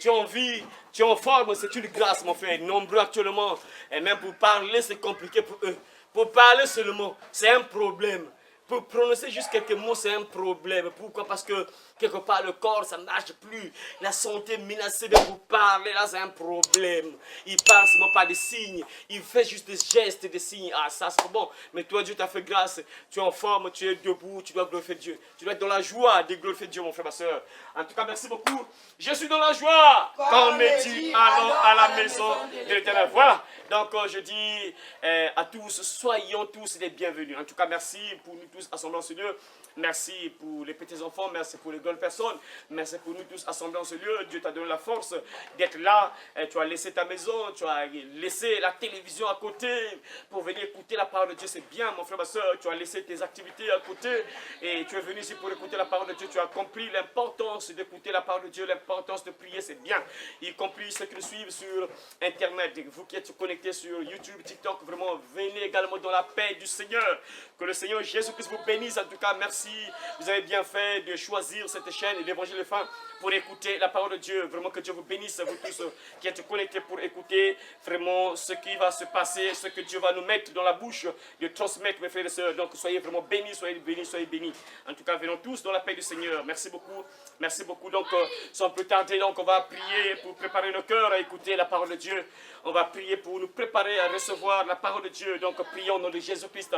tu es en vie, tu es en forme, c'est une grâce, mon frère. Nombreux actuellement, et même pour parler, c'est compliqué pour eux. Pour parler seulement, c'est un problème. Pour prononcer juste quelques mots, c'est un problème. Pourquoi? Parce que quelque part, le corps, ça ne marche plus. La santé menacée de vous parler, là, c'est un problème. Il parle seulement pas des signes. Il fait juste des gestes, des signes. Ah, ça, c'est bon. Mais toi, Dieu t'a fait grâce. Tu es en forme, tu es debout, tu dois glorifier Dieu. Tu dois être dans la joie de glorifier Dieu, mon frère, ma soeur. En tout cas, merci beaucoup. Je suis dans la joie. Quand on me dit, allons à la maison de l'Éternel. Voilà. Donc, je dis à tous, soyons tous les bienvenus. En tout cas, merci pour nous tous assemblés en ce lieu. Merci pour les petits-enfants, merci pour les grandes personnes, merci pour nous tous assemblés en ce lieu. Dieu t'a donné la force d'être là. Tu as laissé ta maison, tu as laissé la télévision à côté pour venir écouter la parole de Dieu. C'est bien, mon frère, ma soeur. Tu as laissé tes activités à côté et tu es venu ici pour écouter la parole de Dieu. Tu as compris l'importance d'écouter la parole de Dieu, l'importance de prier, c'est bien. Y compris ceux qui nous suivent sur Internet, vous qui êtes connectés sur YouTube, TikTok, vraiment, venez également dans la paix du Seigneur. Que le Seigneur Jésus-Christ vous bénisse. En tout cas, merci. Vous avez bien fait de choisir cette chaîne, l'Évangile des femmes, pour écouter la parole de Dieu. Vraiment que Dieu vous bénisse, vous tous qui êtes connectés pour écouter vraiment ce qui va se passer, ce que Dieu va nous mettre dans la bouche, de transmettre, mes frères et sœurs. Donc, soyez vraiment bénis, soyez bénis, soyez bénis. En tout cas, venons tous dans la paix du Seigneur. Merci beaucoup. Merci beaucoup. Donc, sans plus tarder, donc, on va prier pour préparer nos cœurs à écouter la parole de Dieu. On va prier pour nous préparer à recevoir la parole de Dieu. Donc, prions au nom de Jésus-Christ.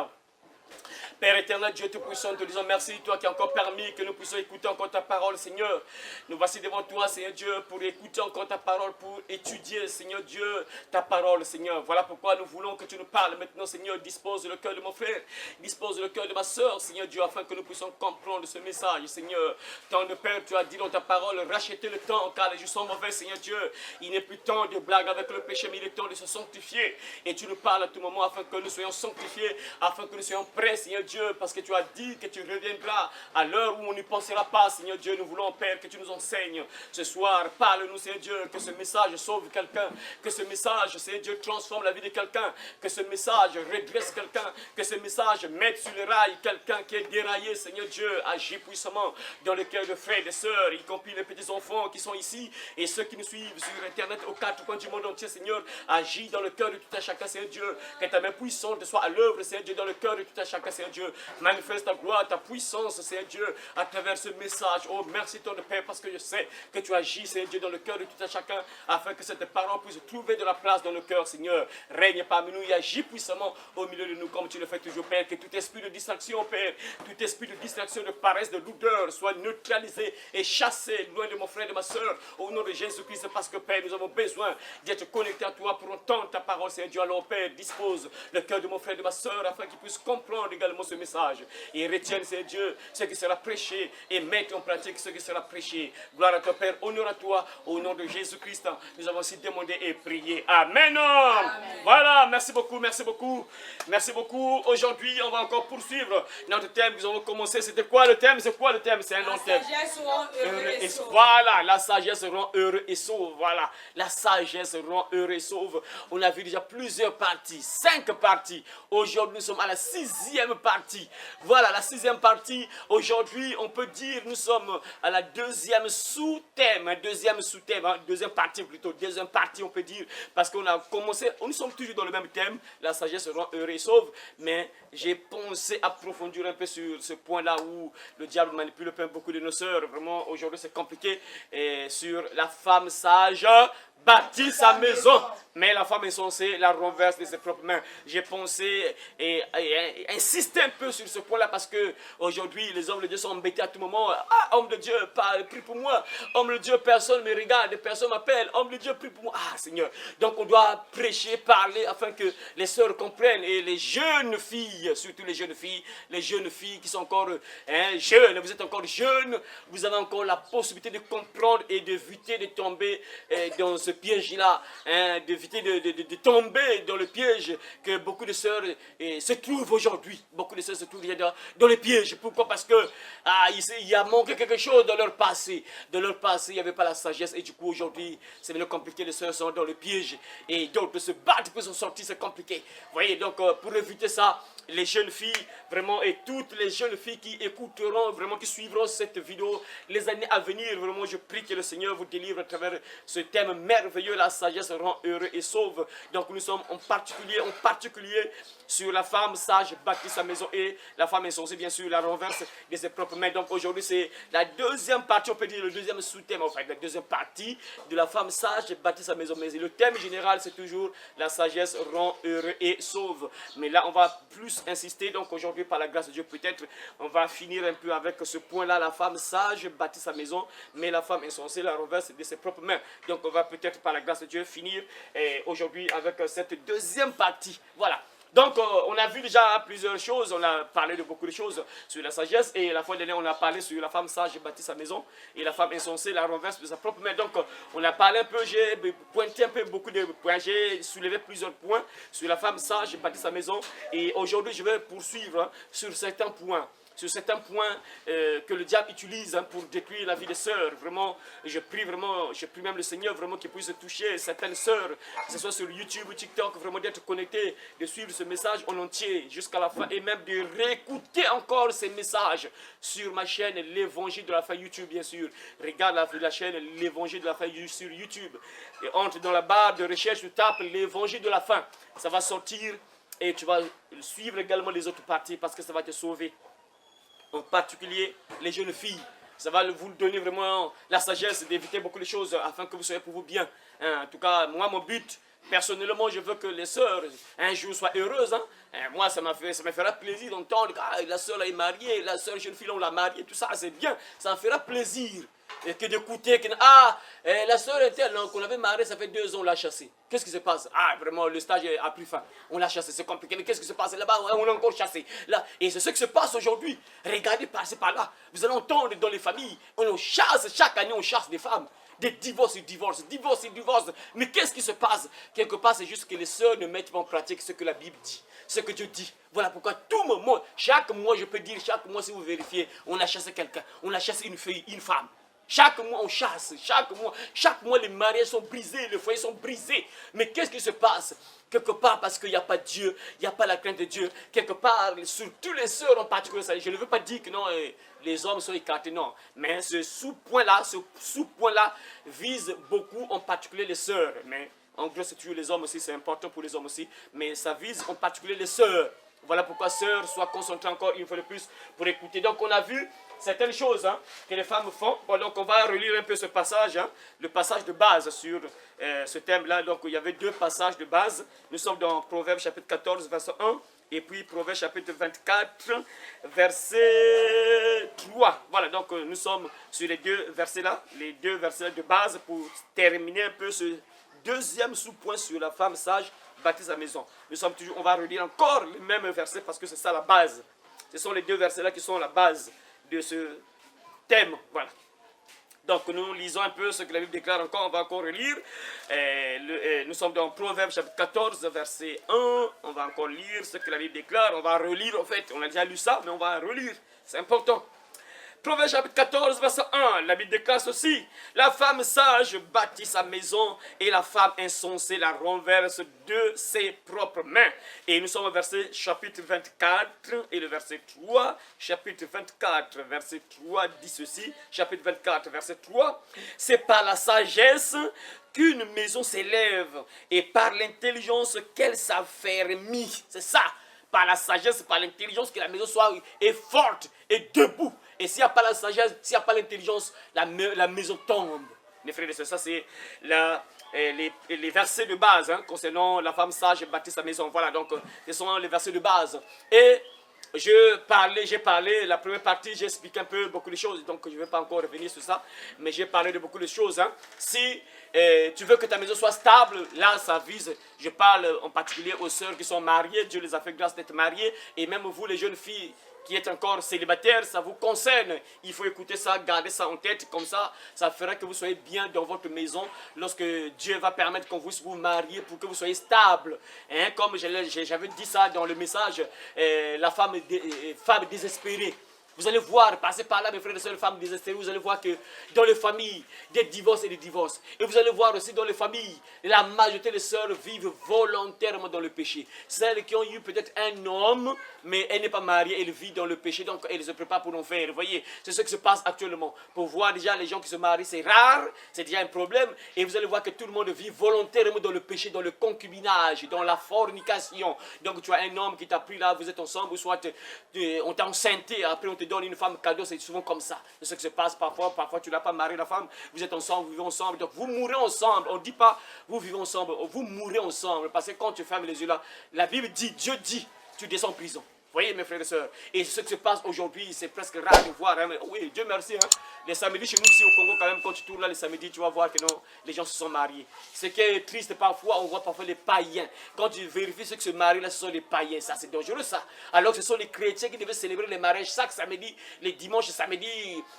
Père éternel, Dieu Tout-Puissant, te disons merci, toi qui as encore permis que nous puissions écouter encore ta parole, Seigneur. Nous voici devant toi, Seigneur Dieu, pour écouter encore ta parole, pour étudier, Seigneur Dieu, ta parole, Seigneur. Voilà pourquoi nous voulons que tu nous parles maintenant, Seigneur. Dispose le cœur de mon frère, dispose le cœur de ma soeur, Seigneur Dieu, afin que nous puissions comprendre ce message, Seigneur. Tant de Père, tu as dit dans ta parole, rachetez le temps, car les jours sont mauvais, Seigneur Dieu. Il n'est plus temps de blague avec le péché, mais il est temps de se sanctifier. Et tu nous parles à tout moment afin que nous soyons sanctifiés, afin que nous soyons prêts, Seigneur Dieu, parce que tu as dit que tu reviendras à l'heure où on n'y pensera pas, Seigneur Dieu. Nous voulons, Père, que tu nous enseignes ce soir. Parle-nous, Seigneur Dieu, que ce message sauve quelqu'un, que ce message, Seigneur Dieu, transforme la vie de quelqu'un, que ce message redresse quelqu'un, que ce message mette sur le rail quelqu'un qui est déraillé, Seigneur Dieu. Agis puissamment dans le cœur de frères et de sœurs, y compris les petits-enfants qui sont ici et ceux qui nous suivent sur Internet aux quatre coins du monde entier, Seigneur. Agis dans le cœur de tout un chacun, Seigneur Dieu. Que ta main puissante soit à l'œuvre, Seigneur Dieu, dans le cœur de tout un chacun, Seigneur Dieu. Manifeste ta gloire, ta puissance, Seigneur Dieu, à travers ce message. Oh, merci ton Père, parce que je sais que tu agis, Seigneur Dieu, dans le cœur de tout un chacun, afin que cette parole puisse trouver de la place dans le cœur, Seigneur. Règne parmi nous et agis puissamment au milieu de nous, comme tu le fais toujours, Père. Que tout esprit de distraction, Père, tout esprit de distraction, de paresse, de lourdeur, soit neutralisé et chassé loin de mon frère et de ma soeur, au nom de Jésus-Christ, parce que, Père, nous avons besoin d'être connectés à toi pour entendre ta parole, Seigneur Dieu. Alors, Père, dispose le cœur de mon frère et de ma soeur, afin qu'il puisse comprendre également ce message. Et retienne, Seigneur Dieu, ce qui sera prêché et mette en pratique ce qui sera prêché. Gloire à toi, Père, honneur à toi, au nom de Jésus-Christ. Nous avons aussi demandé et prié. Amen. Amen. Voilà, merci beaucoup, merci beaucoup. Merci beaucoup. Aujourd'hui, on va encore poursuivre notre thème. Nous avons commencé. C'était quoi le thème? C'est quoi le thème? C'est un long thème. La sagesse rend heureux et sauve. Voilà, la sagesse rend heureux et sauve. Voilà, la sagesse rend heureux et sauve. On a vu déjà plusieurs parties, 5 parties. Aujourd'hui, nous sommes à la 6e partie. Voilà, la 6e partie. Aujourd'hui, on peut dire nous sommes à la 2e sous-thème. Deuxième partie plutôt. Deuxième partie, on peut dire. Parce qu'on a commencé, nous sommes toujours dans le même thème. La sagesse rend heureux et sauve. Mais j'ai pensé approfondir un peu sur ce point-là où le diable manipule beaucoup de nos sœurs. Vraiment, aujourd'hui, c'est compliqué. Et sur la femme sage bâtit sa maison, mais la femme insensée la renverse de ses propres mains. J'ai pensé et insisté un peu sur ce point-là parce que aujourd'hui les hommes de Dieu sont embêtés à tout moment. Ah, homme de Dieu, prie pour moi. Homme de Dieu, personne ne me regarde, personne m'appelle. Homme de Dieu, prie pour moi. Ah, Seigneur. Donc on doit prêcher, parler afin que les sœurs comprennent et les jeunes filles, surtout les jeunes filles qui sont encore jeunes. Vous êtes encore jeunes, vous avez encore la possibilité de comprendre et d'éviter de tomber dans ce piège-là, hein, d'éviter de tomber dans le piège que beaucoup de sœurs se trouvent aujourd'hui. Beaucoup de sœurs se trouvent dans le piège. Pourquoi? Parce que il y a manqué quelque chose dans leur passé. Dans leur passé, il n'y avait pas la sagesse et du coup aujourd'hui, c'est maintenant compliqué. Les sœurs sont dans le piège et d'autres se battent pour s'en sortir, c'est compliqué. Vous voyez, donc pour éviter ça, les jeunes filles, vraiment, et toutes les jeunes filles qui écouteront, vraiment, qui suivront cette vidéo, les années à venir, vraiment, je prie que le Seigneur vous délivre à travers ce thème merveilleux, la sagesse rend heureux et sauve. Donc nous sommes en particulier sur la femme sage bâtit sa maison et la femme insensée, bien sûr, la renverse de ses propres mains. Donc aujourd'hui, c'est la deuxième partie, on peut dire le deuxième sous-thème, en fait, la deuxième partie de la femme sage bâtit sa maison. Mais le thème général, c'est toujours la sagesse rend heureux et sauve. Mais là, on va plus insister. Donc aujourd'hui, par la grâce de Dieu, peut-être, on va finir un peu avec ce point-là. La femme sage bâtit sa maison, mais la femme insensée la renverse de ses propres mains. Donc on va peut-être, par la grâce de Dieu, finir aujourd'hui avec cette deuxième partie. Voilà. Donc, on a vu déjà plusieurs choses, on a parlé de beaucoup de choses sur la sagesse, et la fois dernière, on a parlé sur la femme sage bâtit sa maison, et la femme insensée la renverse de sa propre main. Donc, on a parlé un peu, j'ai pointé un peu beaucoup de points, j'ai soulevé plusieurs points sur la femme sage bâtit sa maison, et aujourd'hui, je vais poursuivre sur certains points. Sur certains points que le diable utilise pour détruire la vie des sœurs. Vraiment, je prie même le Seigneur vraiment qu'il puisse toucher certaines sœurs, que ce soit sur YouTube ou TikTok, vraiment d'être connecté, de suivre ce message en entier jusqu'à la fin et même de réécouter encore ces messages sur ma chaîne L'Évangile de la fin YouTube, bien sûr. Regarde la chaîne L'Évangile de la fin sur YouTube. Et entre dans la barre de recherche, tu tapes L'Évangile de la fin. Ça va sortir et tu vas suivre également les autres parties parce que ça va te sauver. En particulier les jeunes filles. Ça va vous donner vraiment la sagesse d'éviter beaucoup de choses afin que vous soyez pour vous bien. En tout cas, moi, mon but, personnellement, je veux que les sœurs un jour soient heureuses. Moi, ça me fera plaisir d'entendre que la sœur est mariée, la sœur jeune fille, on l'a mariée, tout ça, c'est bien. Ça me fera plaisir. Et que d'écouter que la sœur est telle qu'on avait mariée, ça fait 2 ans, on l'a chassée. Qu'est-ce qui se passe? Vraiment, le stage a pris fin. On l'a chassé, c'est compliqué. Mais qu'est-ce qui se passe là-bas? On l'a encore chassé. Là. Et c'est ce qui se passe aujourd'hui. Regardez, passez par là. Vous allez entendre dans les familles, on chasse, chaque année, on chasse des femmes. Des divorces et divorces, divorces et divorces. Mais qu'est-ce qui se passe? Quelque part, c'est juste que les sœurs ne mettent pas en pratique ce que la Bible dit, ce que Dieu dit. Voilà pourquoi tout moment, chaque mois, je peux dire, chaque mois, si vous vérifiez, on a chassé quelqu'un, on a chassé une fille, une femme. Chaque mois, on chasse. Chaque mois, les mariages sont brisés, les foyers sont brisés. Mais qu'est-ce qui se passe? Quelque part, parce qu'il n'y a pas Dieu, il n'y a pas la crainte de Dieu. Quelque part, surtout les sœurs en particulier, je ne veux pas dire que non, les hommes sont écartés, non. Mais ce sous-point-là vise beaucoup, en particulier les sœurs. Mais en gros, c'est toujours les hommes aussi, c'est important pour les hommes aussi. Mais ça vise en particulier les sœurs. Voilà pourquoi sœurs, soient concentrées encore une fois de plus pour écouter. Donc on a vu certaines choses que les femmes font. Bon, donc on va relire un peu ce passage, le passage de base sur ce thème-là. Donc il y avait 2 passages de base. Nous sommes dans Proverbes chapitre 14, verset 1. Et puis Proverbes chapitre 24, verset 3. Voilà, donc nous sommes sur les 2 versets-là. Les 2 versets de base pour terminer un peu ce deuxième sous-point sur la femme sage bâtit sa maison. On va relire encore les mêmes versets parce que c'est ça la base. Ce sont les 2 versets-là qui sont la base de ce thème. Voilà. Donc nous lisons un peu ce que la Bible déclare encore. On va encore relire. Nous sommes dans Proverbes chapitre 14, verset 1. On va encore lire ce que la Bible déclare. On va relire en fait. On a déjà lu ça, mais on va relire. C'est important. Proverbe chapitre 14, verset 1, la Bible déclare ceci: la femme sage bâtit sa maison et la femme insensée la renverse de ses propres mains. Et nous sommes au verset chapitre 24 et le verset 3. Chapitre 24, verset 3 dit ceci. Chapitre 24, verset 3. C'est par la sagesse qu'une maison s'élève et par l'intelligence qu'elle s'affermit. C'est ça. Par la sagesse, par l'intelligence, que la maison soit forte et debout. Et s'il n'y a pas la sagesse, s'il n'y a pas l'intelligence, la maison tombe. Mes frères et sœurs, ça c'est les versets de base concernant la femme sage bâtit sa maison. Voilà, donc ce sont les versets de base. Et j'ai parlé, la première partie, j'ai expliqué un peu beaucoup de choses, donc je ne vais pas encore revenir sur ça, mais j'ai parlé de beaucoup de choses. Si tu veux que ta maison soit stable, là ça vise, je parle en particulier aux sœurs qui sont mariées, Dieu les a fait grâce d'être mariées, et même vous les jeunes filles qui êtes encore célibataire, ça vous concerne. Il faut écouter ça, garder ça en tête, comme ça fera que vous soyez bien dans votre maison lorsque Dieu va permettre qu'on vous marier pour que vous soyez stable. Hein, comme j'avais dit ça dans le message, la femme désespérée. Vous allez voir, passer par là, mes frères et sœurs, les femmes désespérées, vous allez voir que dans les familles, des divorces et des divorces. Et vous allez voir aussi dans les familles, la majorité des sœurs vivent volontairement dans le péché. Celles qui ont eu peut-être un homme, mais elle n'est pas mariée, elle vit dans le péché, donc elle se prépare pour l'enfer. Vous voyez, c'est ce qui se passe actuellement. Pour voir déjà les gens qui se marient, c'est rare, c'est déjà un problème. Et vous allez voir que tout le monde vit volontairement dans le péché, dans le concubinage, dans la fornication. Donc tu as un homme qui t'a pris là, vous êtes ensemble, ou soit on t'a enceinté, après on te donne une femme cadeau, c'est souvent comme ça. C'est ce qui se passe parfois. Parfois, tu n'as pas marié la femme, vous êtes ensemble, vous vivez ensemble. Donc, vous mourrez ensemble. On ne dit pas, vous vivez ensemble, vous mourrez ensemble. Parce que quand tu fermes les yeux là, la Bible dit, Dieu dit, tu descends en prison. Vous voyez, mes frères et sœurs, et ce qui se passe aujourd'hui, c'est presque rare de voir. Hein, mais oui, Dieu merci. Hein. Les samedis, chez nous ici au Congo, quand même, quand tu tournes là les samedis, tu vas voir que non, les gens se sont mariés. Ce qui est triste parfois, on voit parfois les païens. Quand tu vérifies ceux qui se marient là, ce sont les païens. Ça, c'est dangereux, ça. Alors que ce sont les chrétiens qui devaient célébrer les mariages chaque samedi, les dimanches, samedi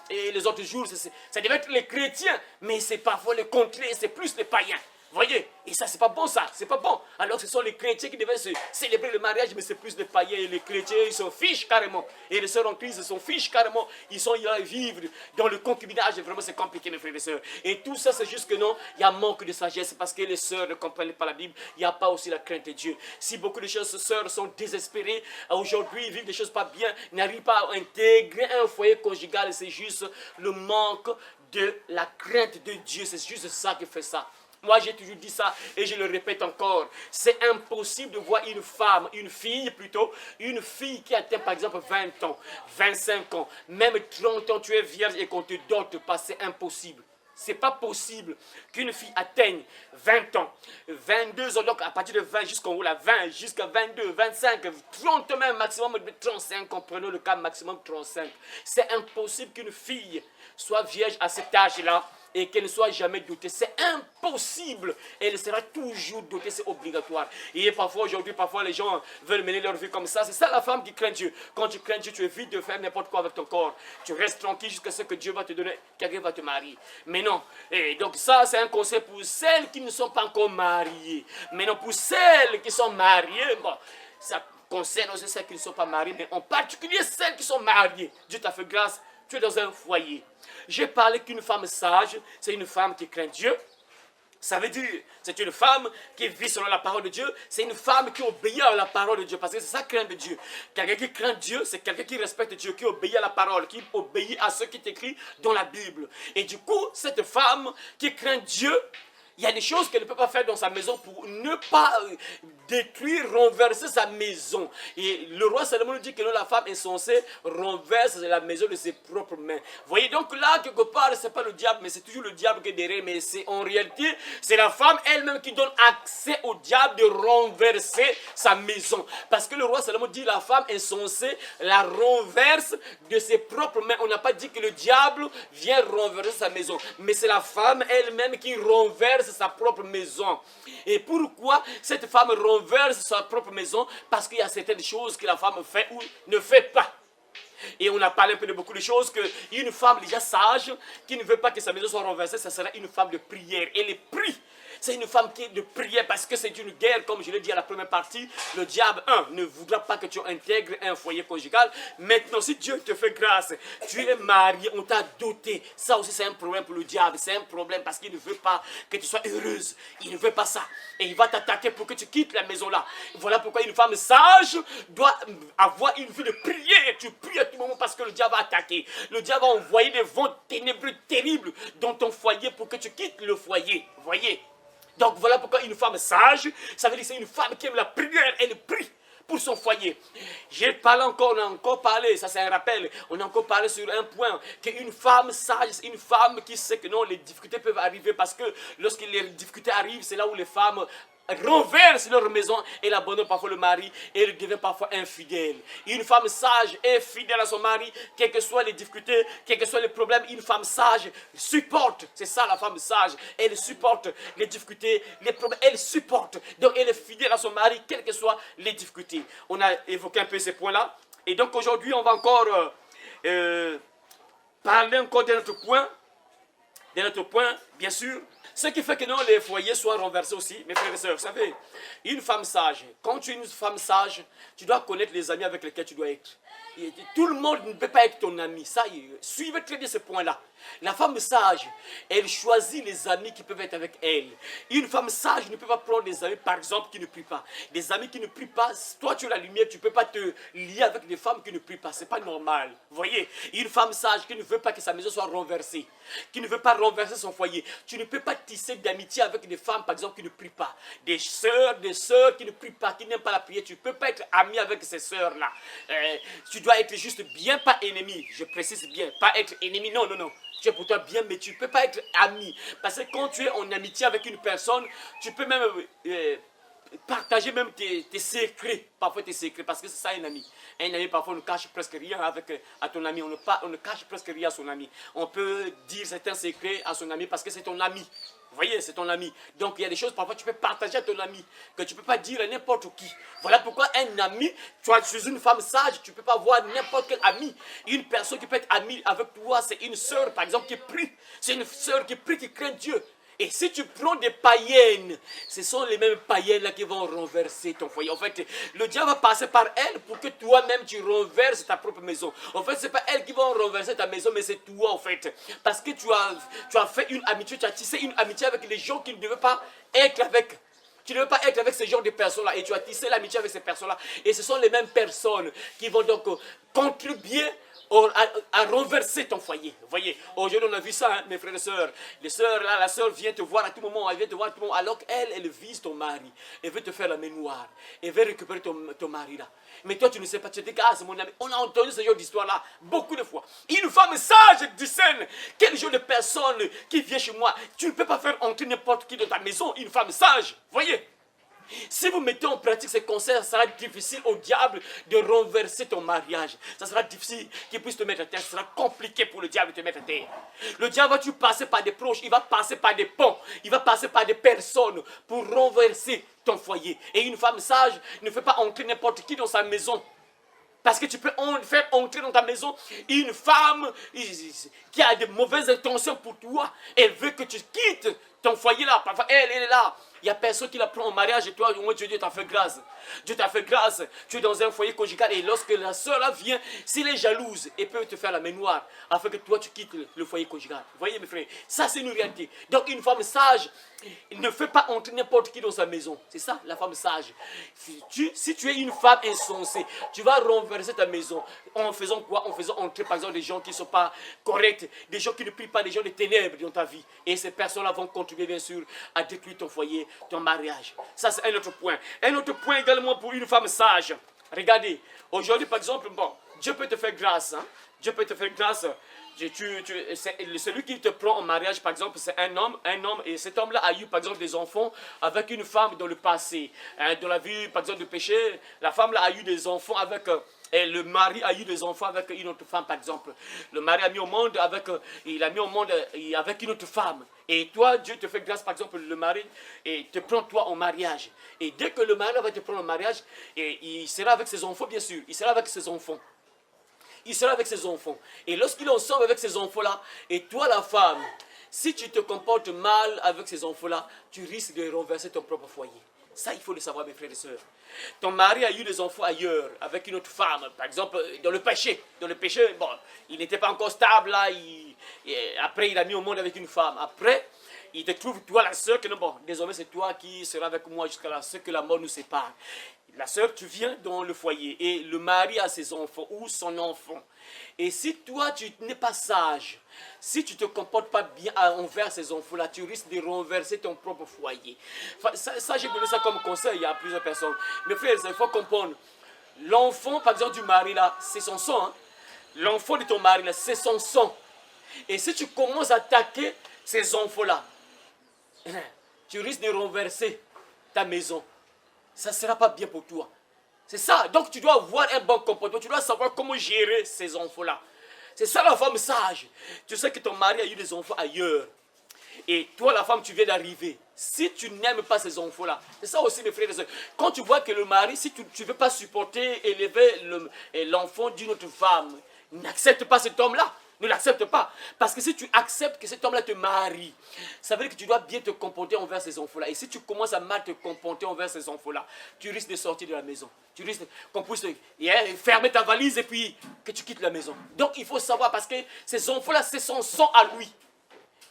et les autres jours. Ça devait être les chrétiens, mais c'est parfois le contraire, c'est plus les païens. Vous voyez, et ça c'est pas bon, ça, c'est pas bon. Alors que ce sont les chrétiens qui devaient se célébrer le mariage, mais c'est plus les païens et les chrétiens, ils s'en fichent carrément. Et les sœurs en Christ s'en fichent carrément. Ils sont là à vivre dans le concubinage, et vraiment c'est compliqué, mes frères et sœurs. Et tout ça, c'est juste que non, il y a manque de sagesse parce que les sœurs ne comprennent pas la Bible, il n'y a pas aussi la crainte de Dieu. Si beaucoup de choses, sœurs sont désespérées, aujourd'hui, ils vivent des choses pas bien, n'arrivent pas à intégrer un foyer conjugal, c'est juste le manque de la crainte de Dieu, c'est juste ça qui fait ça. Moi, j'ai toujours dit ça et je le répète encore. C'est impossible de voir une femme, une fille qui atteint par exemple 20 ans, 25 ans, même 30 ans, tu es vierge et qu'on te dote pas, c'est impossible. C'est pas possible qu'une fille atteigne 20 ans, 22 ans, donc à partir de 20 jusqu'en haut, là, 20 jusqu'à 22, 25, 30 même, maximum de 35 ans, prenons le cas maximum 35. C'est impossible qu'une fille soit vierge à cet âge-là et qu'elle ne soit jamais dotée. C'est impossible. Elle sera toujours dotée, c'est obligatoire. Et parfois, aujourd'hui, parfois, les gens veulent mener leur vie comme ça. C'est ça la femme qui craint Dieu. Quand tu crains Dieu, tu évites de faire n'importe quoi avec ton corps. Tu restes tranquille jusqu'à ce que Dieu va te donner, quelqu'un va te marier. Mais non. Et donc ça, c'est un conseil pour celles qui ne sont pas encore mariées. Mais non, pour celles qui sont mariées, bon, ça concerne aussi celles qui ne sont pas mariées, mais en particulier celles qui sont mariées. Dieu t'a fait grâce. Tu es dans un foyer. J'ai parlé qu'une femme sage, c'est une femme qui craint Dieu. Ça veut dire, c'est une femme qui vit selon la parole de Dieu. C'est une femme qui obéit à la parole de Dieu. Parce que c'est ça, crainte de Dieu. Quelqu'un qui craint Dieu, c'est quelqu'un qui respecte Dieu, qui obéit à la parole, qui obéit à ce qui est écrit dans la Bible. Et du coup, cette femme qui craint Dieu, il y a des choses qu'elle ne peut pas faire dans sa maison pour ne pas détruire, renverser sa maison. Et le roi Salomon nous dit que la femme insensée renverse la maison de ses propres mains. Vous voyez, donc là, quelque part, ce n'est pas le diable, mais c'est toujours le diable qui est derrière. Mais c'est en réalité, c'est la femme elle-même qui donne accès au diable de renverser sa maison. Parce que le roi Salomon dit la femme insensée la renverse de ses propres mains. On n'a pas dit que le diable vient renverser sa maison. Mais c'est la femme elle-même qui renverse sa propre maison. Et pourquoi cette femme renverse sa propre maison? Parce qu'il y a certaines choses que la femme fait ou ne fait pas. Et on a parlé un peu de beaucoup de choses, qu'une femme déjà sage, qui ne veut pas que sa maison soit renversée, ça sera une femme de prière. Elle est prie. C'est une femme qui est de prière parce que c'est une guerre, comme je l'ai dit à la première partie. Le diable, ne voudra pas que tu intègres un foyer conjugal. Maintenant, si Dieu te fait grâce, tu es marié, on t'a doté. Ça aussi, c'est un problème pour le diable. C'est un problème parce qu'il ne veut pas que tu sois heureuse. Il ne veut pas ça. Et il va t'attaquer pour que tu quittes la maison là. Voilà pourquoi une femme sage doit avoir une vie de prière. Tu pries à tout moment parce que le diable va attaquer. Le diable va envoyer des vents ténébreux terribles dans ton foyer pour que tu quittes le foyer. Voyez? Donc voilà pourquoi une femme sage, ça veut dire que c'est une femme qui aime la prière, elle prie pour son foyer. J'ai parlé encore, on a encore parlé, ça c'est un rappel, on a encore parlé sur un point, qu'une femme sage, c'est une femme qui sait que non, les difficultés peuvent arriver parce que lorsque les difficultés arrivent, c'est là où les femmes renversent leur maison et abandonnent parfois le mari et elle devient parfois infidèle. Une femme sage est fidèle à son mari, quelles que soient les difficultés, quels que soient les problèmes, une femme sage supporte. C'est ça la femme sage. Elle supporte les difficultés, les problèmes, elle supporte. Donc elle est fidèle à son mari, quelles que soient les difficultés. On a évoqué un peu ces points-là. Et donc aujourd'hui, on va encore parler encore de notre point, bien sûr. Ce qui fait que non, les foyers soient renversés aussi, mes frères et sœurs. Vous savez, une femme sage, quand tu es une femme sage, tu dois connaître les amis avec lesquels tu dois être. Et tout le monde ne peut pas être ton ami. Ça, suivez très bien ce point-là. La femme sage, elle choisit les amis qui peuvent être avec elle. Une femme sage ne peut pas prendre des amis, par exemple, qui ne prient pas. Des amis qui ne prient pas, toi tu as la lumière, tu ne peux pas te lier avec des femmes qui ne prient pas. Ce n'est pas normal. Vous voyez, une femme sage qui ne veut pas que sa maison soit renversée, qui ne veut pas renverser son foyer. Tu ne peux pas tisser d'amitié avec des femmes, par exemple, qui ne prient pas. Des sœurs qui ne prient pas, qui n'aiment pas la prière. Tu ne peux pas être ami avec ces sœurs-là. Tu dois être juste bien, pas ennemi. Je précise bien, pas être ennemi. Non, non, non. Tu es pour toi bien, mais tu ne peux pas être ami. Parce que quand tu es en amitié avec une personne, tu peux même partager même tes secrets. Parfois tes secrets, parce que c'est ça un ami. Un ami, parfois, on ne cache presque rien à ton ami. On ne cache presque rien à son ami. On peut dire certains secrets à son ami parce que c'est ton ami. Vous voyez, c'est ton ami. Donc, il y a des choses, parfois, tu peux partager à ton ami, que tu ne peux pas dire à n'importe qui. Voilà pourquoi un ami, tu es une femme sage, tu ne peux pas voir n'importe quel ami. Une personne qui peut être amie avec toi, c'est une sœur, par exemple, qui prie. C'est une sœur qui prie, qui craint Dieu. Et si tu prends des païennes, ce sont les mêmes païennes-là qui vont renverser ton foyer. En fait, le diable va passer par elles pour que toi-même tu renverses ta propre maison. En fait, ce n'est pas elles qui vont renverser ta maison, mais c'est toi, en fait. Parce que tu as fait une amitié, tu as tissé une amitié avec les gens qui ne devaient pas être avec. Tu ne veux pas être avec ce genre de personnes-là et tu as tissé l'amitié avec ces personnes-là. Et ce sont les mêmes personnes qui vont donc contribuer à renverser ton foyer. Vous voyez, aujourd'hui on a vu ça, hein, mes frères et sœurs. Les sœurs, là, la sœur vient te voir à tout moment, elle vient te voir à tout moment, alors qu'elle vise ton mari. Elle veut te faire la main noire. Elle veut récupérer ton mari là. Mais toi tu ne sais pas, tu te dis, ah c'est mon ami. On a entendu ce genre d'histoire-là beaucoup de fois. Une femme sage discerne quel genre de personne qui vient chez moi. Tu ne peux pas faire entrer n'importe qui dans ta maison, une femme sage. Vous voyez? Si vous mettez en pratique ces conseils, ça sera difficile au diable de renverser ton mariage. Ça sera difficile qu'il puisse te mettre à terre. Ça sera compliqué pour le diable de te mettre à terre. Le diable va-tu passer par des proches, il va passer par des ponts, il va passer par des personnes pour renverser ton foyer. Et une femme sage ne fait pas entrer n'importe qui dans sa maison. Parce que tu peux faire entrer dans ta maison une femme qui a de mauvaises intentions pour toi. Elle veut que tu quittes ton foyer là. Parfois, elle est là. Il n'y a personne qui la prend en mariage et toi, au moins Dieu t'a fait grâce. Dieu t'a fait grâce. Tu es dans un foyer conjugal et lorsque la soeur là vient, s'il est jalouse, elle peut te faire la main noire afin que toi tu quittes le foyer conjugal. Vous voyez mes frères, ça c'est une réalité. Donc une femme sage ne fait pas entrer n'importe qui dans sa maison. C'est ça la femme sage. Si tu es une femme insensée, tu vas renverser ta maison. En faisant quoi? En faisant entrer par exemple des gens qui ne sont pas corrects, des gens qui ne prient pas, des gens de ténèbres dans ta vie. Et ces personnes-là vont contribuer bien sûr à détruire ton foyer, ton mariage. Ça c'est un autre point. Un autre point également pour une femme sage. Regardez, aujourd'hui par exemple, bon, Dieu peut te faire grâce. Hein? Dieu peut te faire grâce. Celui qui te prend en mariage, par exemple, c'est un homme, et cet homme-là a eu, par exemple, des enfants avec une femme dans le passé. Dans la vie, par exemple, de péché, la femme-là a eu des enfants avec... et le mari a eu des enfants avec une autre femme, par exemple. Le mari a mis au monde avec une autre femme. Et toi, Dieu te fait grâce, par exemple, le mari, et te prend toi en mariage. Et dès que le mari va te prendre en mariage, et il sera avec ses enfants, bien sûr. Il sera avec ses enfants. Il sera avec ses enfants. Et lorsqu'il est ensemble avec ses enfants-là, et toi, la femme, si tu te comportes mal avec ces enfants-là, tu risques de renverser ton propre foyer. Ça, il faut le savoir, mes frères et sœurs. Ton mari a eu des enfants ailleurs, avec une autre femme, par exemple, dans le péché. Dans le péché, bon, il n'était pas encore stable, là. Après, il a mis au monde avec une femme. Après, il te trouve, toi, la sœur, que non, bon, désormais, c'est toi qui seras avec moi jusqu'à ce que la mort nous sépare. La sœur, tu viens dans le foyer et le mari a ses enfants ou son enfant. Et si toi, tu n'es pas sage, si tu ne te comportes pas bien envers ces enfants-là, tu risques de renverser ton propre foyer. Ça j'ai donné ça comme conseil à plusieurs personnes. Mais frères, il faut comprendre. L'enfant, par exemple, du mari, là, c'est son sang. Hein? L'enfant de ton mari, là, c'est son sang. Et si tu commences à attaquer ces enfants-là, tu risques de renverser ta maison. Ça ne sera pas bien pour toi. C'est ça. Donc tu dois avoir un bon comportement. Tu dois savoir comment gérer ces enfants-là. C'est ça la femme sage. Tu sais que ton mari a eu des enfants ailleurs. Et toi, la femme, tu viens d'arriver. Si tu n'aimes pas ces enfants-là, c'est ça aussi, mes frères et sœurs. Quand tu vois que le mari, si tu ne veux pas supporter, élever l'enfant d'une autre femme, n'accepte pas cet homme-là. Ne l'accepte pas. Parce que si tu acceptes que cet homme-là te marie, ça veut dire que tu dois bien te comporter envers ces enfants-là. Et si tu commences à mal te comporter envers ces enfants-là, tu risques de sortir de la maison. Tu risques qu'on puisse fermer ta valise et puis que tu quittes la maison. Donc il faut savoir, parce que ces enfants-là, c'est son sang à lui.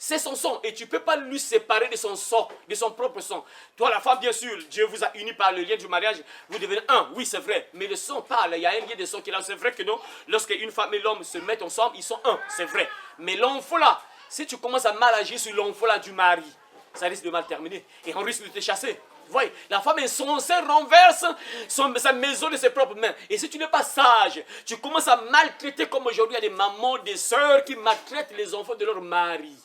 C'est son sang et tu ne peux pas lui séparer de son sang, de son propre sang. Toi, la femme, bien sûr, Dieu vous a unis par le lien du mariage, vous devenez un, oui, c'est vrai. Mais le sang parle, il y a un lien de sang qui est là. C'est vrai que non, lorsque une femme et l'homme se mettent ensemble, ils sont un, c'est vrai. Mais l'enfant là, si tu commences à mal agir sur l'enfant là du mari, ça risque de mal terminer et on risque de te chasser. Vous voyez, la femme insensée renverse sa maison de ses propres mains. Et si tu n'es pas sage, tu commences à maltraiter, comme aujourd'hui, il y a des mamans, des sœurs qui maltraitent les enfants de leur mari.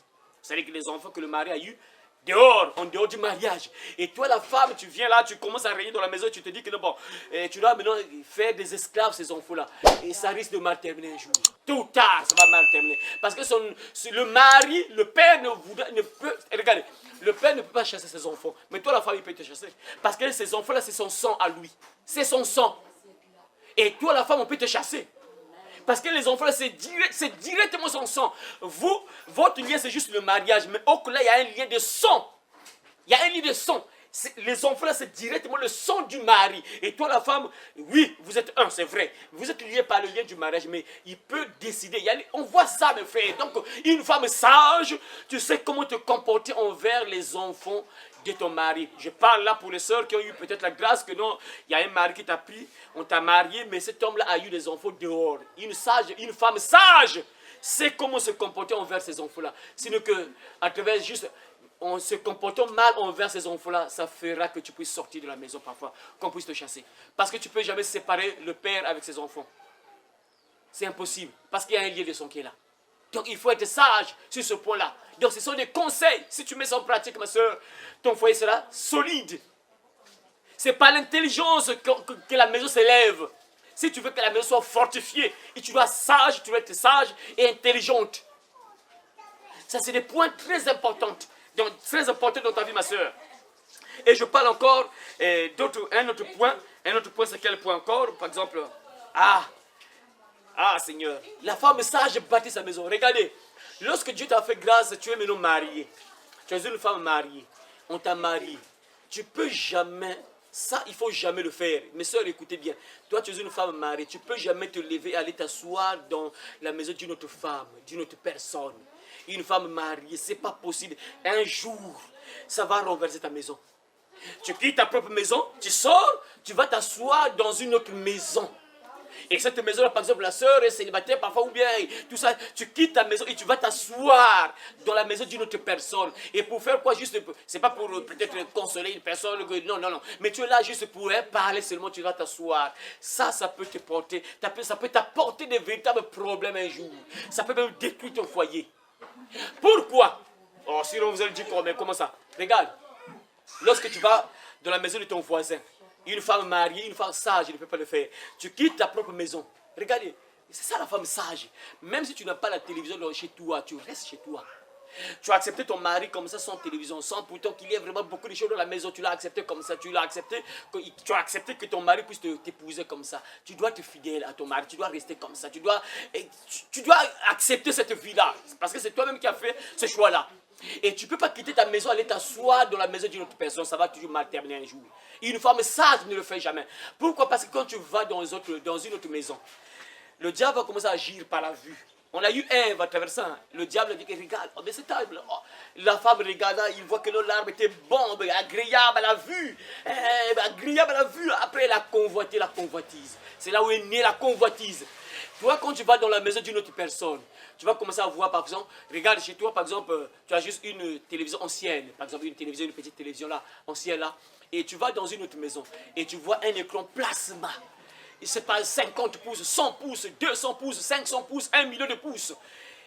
C'est-à-dire que les enfants que le mari a eus dehors, en dehors du mariage. Et toi, la femme, tu viens là, tu commences à régner dans la maison, tu te dis que non, bon, tu dois maintenant faire des esclaves, ces enfants-là. Et ça risque de mal terminer un jour. Tôt ou tard, ça va mal terminer. Parce que le mari, le père ne peut... Regardez, le père ne peut pas chasser ses enfants. Mais toi, la femme, il peut te chasser. Parce que ces enfants-là, c'est son sang à lui. C'est son sang. Et toi, la femme, on peut te chasser. Parce que les enfants, c'est directement son sang. Vous, votre lien, c'est juste le mariage. Mais au-delà, il y a un lien de sang. Il y a un lien de sang. Les enfants, là, c'est directement le sang du mari. Et toi, la femme, oui, vous êtes un, c'est vrai. Vous êtes liés par le lien du mariage, mais il peut décider. On voit ça, mes frères. Donc, une femme sage, tu sais comment te comporter envers les enfants de ton mari. Je parle là pour les sœurs qui ont eu peut-être la grâce que non, il y a un mari qui t'a pris, on t'a marié, mais cet homme-là a eu des enfants dehors. Une femme sage sait comment se comporter envers ces enfants-là. Sinon que, à travers juste, en se comportant mal envers ces enfants-là, ça fera que tu puisses sortir de la maison parfois, qu'on puisse te chasser. Parce que tu ne peux jamais séparer le père avec ses enfants. C'est impossible, parce qu'il y a un lien de sang qui est là. Donc il faut être sage sur ce point-là. Donc ce sont des conseils. Si tu mets ça en pratique, ma soeur, ton foyer sera solide. Ce n'est pas l'intelligence que la maison s'élève. Si tu veux que la maison soit fortifiée, et tu dois être sage et intelligente. Ça, c'est des points très importants. Donc, très importants dans ta vie, ma soeur. Et je parle encore un autre point. Un autre point, c'est quel point encore? Par exemple, Seigneur, la femme sage bâtit sa maison. Regardez, lorsque Dieu t'a fait grâce, tu es maintenant marié. Tu es une femme mariée. On t'a marié. Tu peux jamais, ça il ne faut jamais le faire. Mes soeurs, écoutez bien. Toi, tu es une femme mariée. Tu ne peux jamais te lever et aller t'asseoir dans la maison d'une autre femme, d'une autre personne. Une femme mariée, ce n'est pas possible. Un jour, ça va renverser ta maison. Tu quittes ta propre maison, tu sors, tu vas t'asseoir dans une autre maison. Et cette maison-là, par exemple, la sœur est célibataire parfois, ou bien tout ça, tu quittes ta maison et tu vas t'asseoir dans la maison d'une autre personne. Et pour faire quoi? Juste, c'est pas pour peut-être consoler une personne, non. Mais tu es là juste pour parler seulement, tu vas t'asseoir. Ça peut te porter, ça peut t'apporter des véritables problèmes un jour. Ça peut même détruire ton foyer. Pourquoi? Oh, sinon vous allez dire comment ça? Regarde, lorsque tu vas dans la maison de ton voisin, une femme mariée, une femme sage, elle ne peut pas le faire. Tu quittes ta propre maison. Regardez, c'est ça la femme sage. Même si tu n'as pas la télévision chez toi, tu restes chez toi. Tu as accepté ton mari comme ça, sans télévision, sans pourtant qu'il y ait vraiment beaucoup de choses dans la maison. Tu l'as accepté comme ça, tu as accepté que ton mari puisse t'épouser comme ça. Tu dois être fidèle à ton mari, tu dois rester comme ça. Tu dois accepter cette vie-là. Parce que c'est toi-même qui as fait ce choix-là. Et tu ne peux pas quitter ta maison, aller t'asseoir dans la maison d'une autre personne. Ça va toujours mal terminer un jour. Une femme sage ne le fait jamais. Pourquoi? Parce que quand tu vas dans une autre maison, le diable va commencer à agir par la vue. On a eu Ève à travers ça. Le diable dit que regarde, mais c'est terrible. Oh, la femme regarda, il voit que l'arbre était bon, agréable à la vue. Agréable à la vue. Après, elle a convoité la convoitise. C'est là où est née la convoitise. Toi, quand tu vas dans la maison d'une autre personne, tu vas commencer à voir, par exemple, regarde chez toi, par exemple, tu as juste une télévision ancienne, par exemple, une petite télévision là, ancienne là, et tu vas dans une autre maison, et tu vois un écran plasma. C'est pas 50 pouces, 100 pouces, 200 pouces, 500 pouces, 1 million de pouces.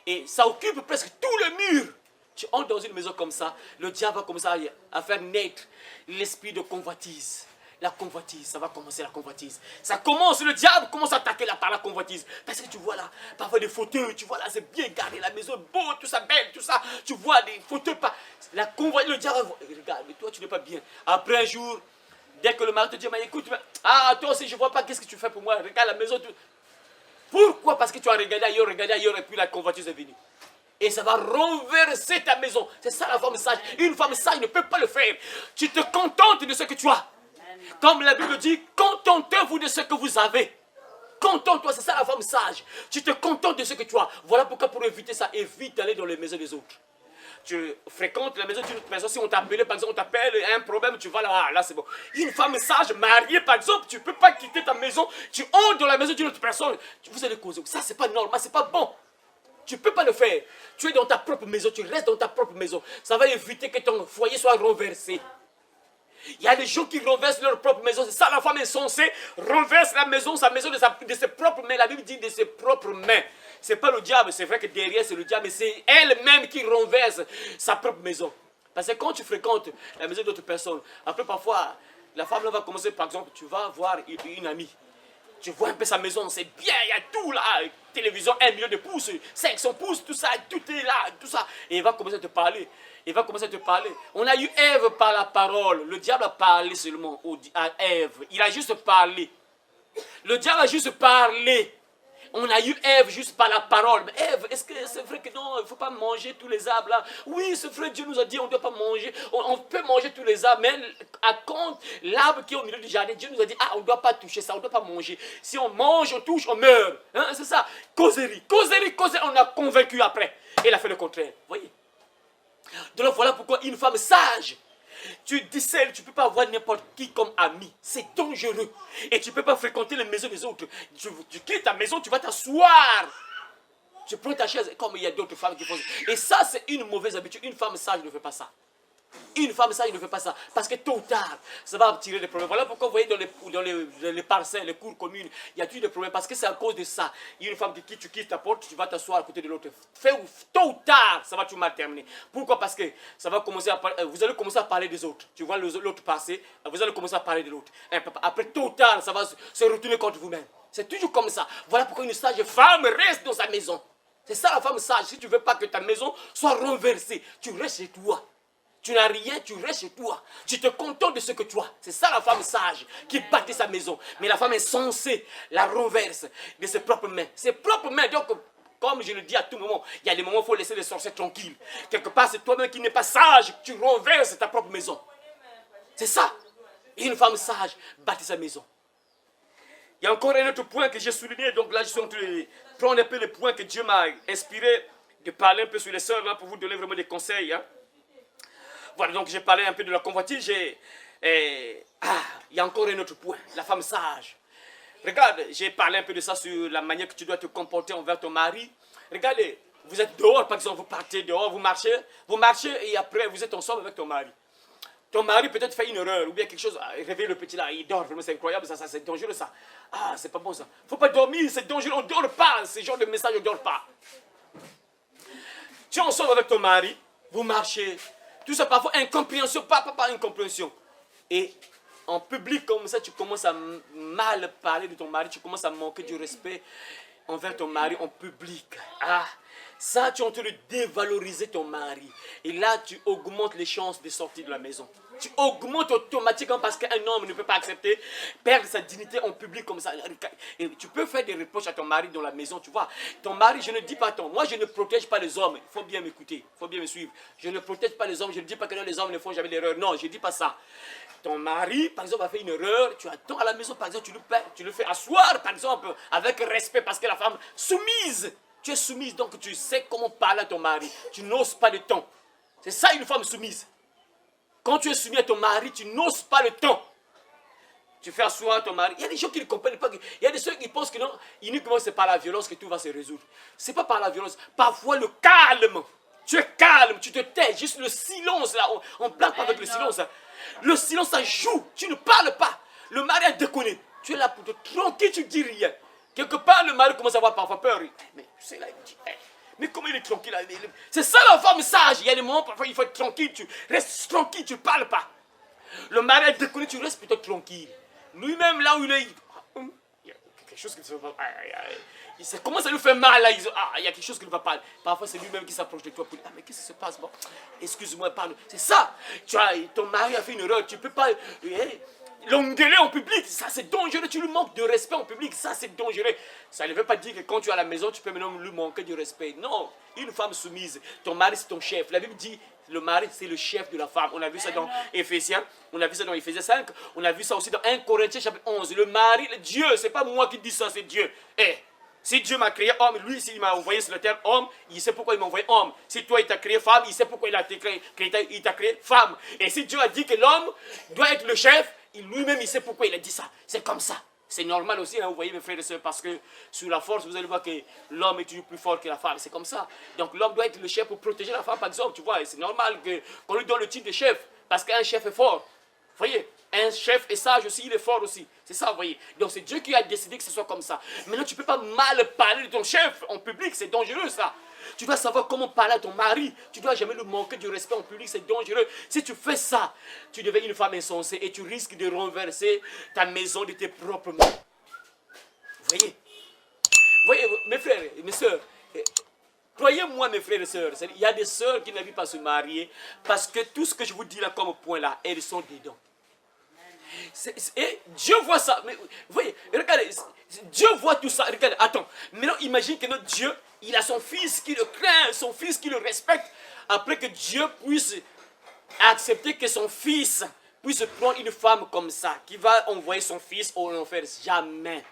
Et ça occupe presque tout le mur. Tu entres dans une maison comme ça, le diable va commencer à faire naître l'esprit de convoitise. La convoitise, ça va commencer la convoitise. Ça commence, le diable commence à attaquer par la convoitise. Parce que tu vois là, parfois des fauteuils, tu vois là, c'est bien gardé, la maison beau, tout ça, belle, tout ça. Tu vois des fauteuils, la convoitise, le diable, regarde, mais toi tu n'es pas bien. Après un jour, dès que le mari te dit, mais écoute, toi aussi je ne vois pas, qu'est-ce que tu fais pour moi? Regarde la maison. Pourquoi? Parce que tu as regardé ailleurs, et puis la convoitise est venue. Et ça va renverser ta maison. C'est ça la femme sage. Une femme sage ne peut pas le faire. Tu te contentes de ce que tu as. Comme la Bible dit, contentez-vous de ce que vous avez. Contente-toi, c'est ça la femme sage. Tu te contentes de ce que tu as. Voilà pourquoi pour éviter ça, évite d'aller dans les maisons des autres. Tu fréquentes la maison d'une autre personne. Si on t'appelle, par exemple, on t'appelle, il y a un problème, tu vas là, là c'est bon. Une femme sage, mariée par exemple, tu ne peux pas quitter ta maison, tu entres dans la maison d'une autre personne. Vous allez causer. Ça, c'est pas normal, c'est pas bon. Tu ne peux pas le faire. Tu es dans ta propre maison, tu restes dans ta propre maison. Ça va éviter que ton foyer soit renversé. Il y a des gens qui renversent leur propre maison. C'est ça, la femme insensée renverse la maison, sa maison de ses propres mains. La Bible dit de ses propres mains. Ce n'est pas le diable, c'est vrai que derrière c'est le diable, mais c'est elle-même qui renverse sa propre maison. Parce que quand tu fréquentes la maison d'autres personnes, après parfois, la femme là va commencer, par exemple, tu vas voir une amie. Tu vois un peu sa maison, c'est bien, il y a tout là, télévision 1 million de pouces, 500 pouces, tout ça, tout est là, tout ça. Et il va commencer à te parler. Il va commencer à te parler. On a eu Ève par la parole. Le diable a parlé seulement à Ève. Il a juste parlé. Le diable a juste parlé. On a eu Ève juste par la parole. Mais Ève, est-ce que c'est vrai que non, il ne faut pas manger tous les arbres là? Oui, c'est vrai, Dieu nous a dit on ne doit pas manger. On peut manger tous les arbres, mais à compte l'arbre qui est au milieu du jardin, Dieu nous a dit, on ne doit pas toucher ça, on ne doit pas manger. Si on mange, on touche, on meurt. Hein, c'est ça. Causerie, on a convaincu après. Et il a fait le contraire. Vous voyez? Donc voilà pourquoi une femme sage, tu décèles, tu ne peux pas avoir n'importe qui comme ami. C'est dangereux. Et tu ne peux pas fréquenter les maisons des autres. Tu quittes ta maison, tu vas t'asseoir. Tu prends ta chaise, comme il y a d'autres femmes qui font ça. Et ça, c'est une mauvaise habitude. Une femme sage ne fait pas ça. Une femme sage ne fait pas ça. Parce que tôt ou tard, ça va tirer des problèmes. Voilà pourquoi vous voyez dans les parcelles, les cours communes, il y a toujours des problèmes. Parce que c'est à cause de ça. Il y a une femme qui quitte, tu quittes ta porte, tu vas t'asseoir à côté de l'autre. Tôt ou tard, ça va tout mal terminer. Pourquoi? Parce que ça va commencer vous allez commencer à parler des autres. Tu vois l'autre passer, vous allez commencer à parler de l'autre. Après, tôt ou tard, ça va se retourner contre vous-même. C'est toujours comme ça. Voilà pourquoi une sage femme reste dans sa maison. C'est ça la femme sage. Si tu ne veux pas que ta maison soit renversée, tu restes chez toi. Tu n'as rien, tu restes chez toi. Tu te contentes de ce que tu as. C'est ça la femme sage qui bâtit sa maison. Mais la femme insensée la renverse de ses propres mains. Ses propres mains. Donc, comme je le dis à tout moment, il y a des moments où il faut laisser les sorciers tranquilles. Quelque part, c'est toi-même qui n'es pas sage. Tu renverses ta propre maison. C'est ça. Et une femme sage bâtit sa maison. Il y a encore un autre point que j'ai souligné. Donc là, je suis en train de prendre un peu les points que Dieu m'a inspiré de parler un peu sur les sœurs là pour vous donner vraiment des conseils. Hein. Voilà, donc j'ai parlé un peu de la convoitise. Il y a encore un autre point, la femme sage. Regarde, j'ai parlé un peu de ça sur la manière que tu dois te comporter envers ton mari. Regardez, vous êtes dehors, par exemple, vous partez dehors, vous marchez et après vous êtes ensemble avec ton mari. Ton mari peut-être fait une erreur ou bien quelque chose, réveille le petit là, il dort, vraiment c'est incroyable, ça c'est dangereux ça. C'est pas bon ça. Faut pas dormir, c'est dangereux, on ne dort pas, ce genre de message, on ne dort pas. Tu es ensemble avec ton mari, vous marchez. Tout ça, parfois, incompréhension, pas incompréhension. Et en public comme ça, tu commences à mal parler de ton mari, tu commences à manquer du respect envers ton mari en public. Ça, tu es en train de dévaloriser ton mari. Et là, tu augmentes les chances de sortir de la maison. Tu augmentes automatiquement parce qu'un homme ne peut pas accepter perdre sa dignité en public comme ça. Et tu peux faire des reproches à ton mari dans la maison, tu vois. Ton mari, je ne dis pas moi je ne protège pas les hommes. Il faut bien m'écouter, il faut bien me suivre. Je ne protège pas les hommes, je ne dis pas que les hommes ne font jamais d'erreur. Non, je ne dis pas ça. Ton mari, par exemple, a fait une erreur, tu attends à la maison, par exemple, tu le fais asseoir, par exemple, avec respect parce que la femme soumise. Tu es soumise, donc tu sais comment parler à ton mari. Tu n'oses pas le ton. C'est ça une femme soumise. Quand tu es soumis à ton mari, tu n'oses pas le temps. Tu fais asseoir ton mari. Il y a des gens qui ne comprennent pas. Il y a des gens qui pensent que non, uniquement c'est par la violence que tout va se résoudre. Ce n'est pas par la violence. Parfois le calme. Tu es calme, tu te tais. Juste le silence là. On ne blague pas avec le silence. Hein. Le silence, ça joue. Tu ne parles pas. Le mari a déconné. Tu es là pour te tranquille, tu ne dis rien. Quelque part, le mari commence à avoir parfois peur. Mais tu sais là, il dit, mais comment il est tranquille là? C'est ça la femme sage. Il y a des moments, parfois, il faut être tranquille. Tu restes tranquille, tu ne parles pas. Le mari a déconné, tu restes plutôt tranquille. Lui-même, là où il est, il y a quelque chose qui ne se va pas. Il commence à lui faire mal là. Il y a quelque chose qui ne va pas. Parfois, c'est lui-même qui s'approche de toi pour dire, ah, mais qu'est-ce qui se passe? Bon, excuse-moi, pardon. C'est ça. Tu vois, ton mari a fait une erreur. Tu ne peux pas l'engueuler en public. Ça, c'est dangereux. Tu lui manques de respect en public. Ça, c'est dangereux. Ça ne veut pas dire que quand tu es à la maison, tu peux maintenant lui manquer de respect. Non. Une femme soumise. Ton mari, c'est ton chef. La Bible dit, le mari, c'est le chef de la femme. On a vu ça dans Éphésiens. On a vu ça dans Éphésiens 5. On a vu ça aussi dans 1 Corinthiens chapitre 11. Le mari, le Dieu, c'est pas moi qui dis ça, c'est Dieu. Si Dieu m'a créé homme, lui, s'il m'a envoyé sur le terre homme, il sait pourquoi il m'a envoyé homme. Si toi, il t'a créé femme, il sait pourquoi il t'a créé femme. Et si Dieu a dit que l'homme doit être le chef, lui-même, il sait pourquoi il a dit ça. C'est comme ça. C'est normal aussi, hein, vous voyez mes frères et sœurs, parce que sous la force, vous allez voir que l'homme est toujours plus fort que la femme. C'est comme ça. Donc l'homme doit être le chef pour protéger la femme, par exemple, tu vois. C'est normal qu'on lui donne le titre de chef, parce qu'un chef est fort. Vous voyez, un chef est sage aussi, il est fort aussi. C'est ça, vous voyez. Donc c'est Dieu qui a décidé que ce soit comme ça. Maintenant, tu ne peux pas mal parler de ton chef en public, c'est dangereux ça. Tu dois savoir comment parler à ton mari. Tu ne dois jamais lui manquer du respect en public, c'est dangereux. Si tu fais ça, tu deviens une femme insensée et tu risques de renverser ta maison de tes propres mains. Vous voyez, mes frères et mes sœurs, croyez-moi mes frères et sœurs, il y a des sœurs qui n'arrivent pas à se marier parce que tout ce que je vous dis là comme point là, elles sont dedans. Et Dieu voit ça. Mais, vous voyez, regardez, Dieu voit tout ça. Regardez, attends. Maintenant, imagine que notre Dieu, il a son fils qui le craint, son fils qui le respecte. Après que Dieu puisse accepter que son fils puisse prendre une femme comme ça, qui va envoyer son fils au enfer. Jamais.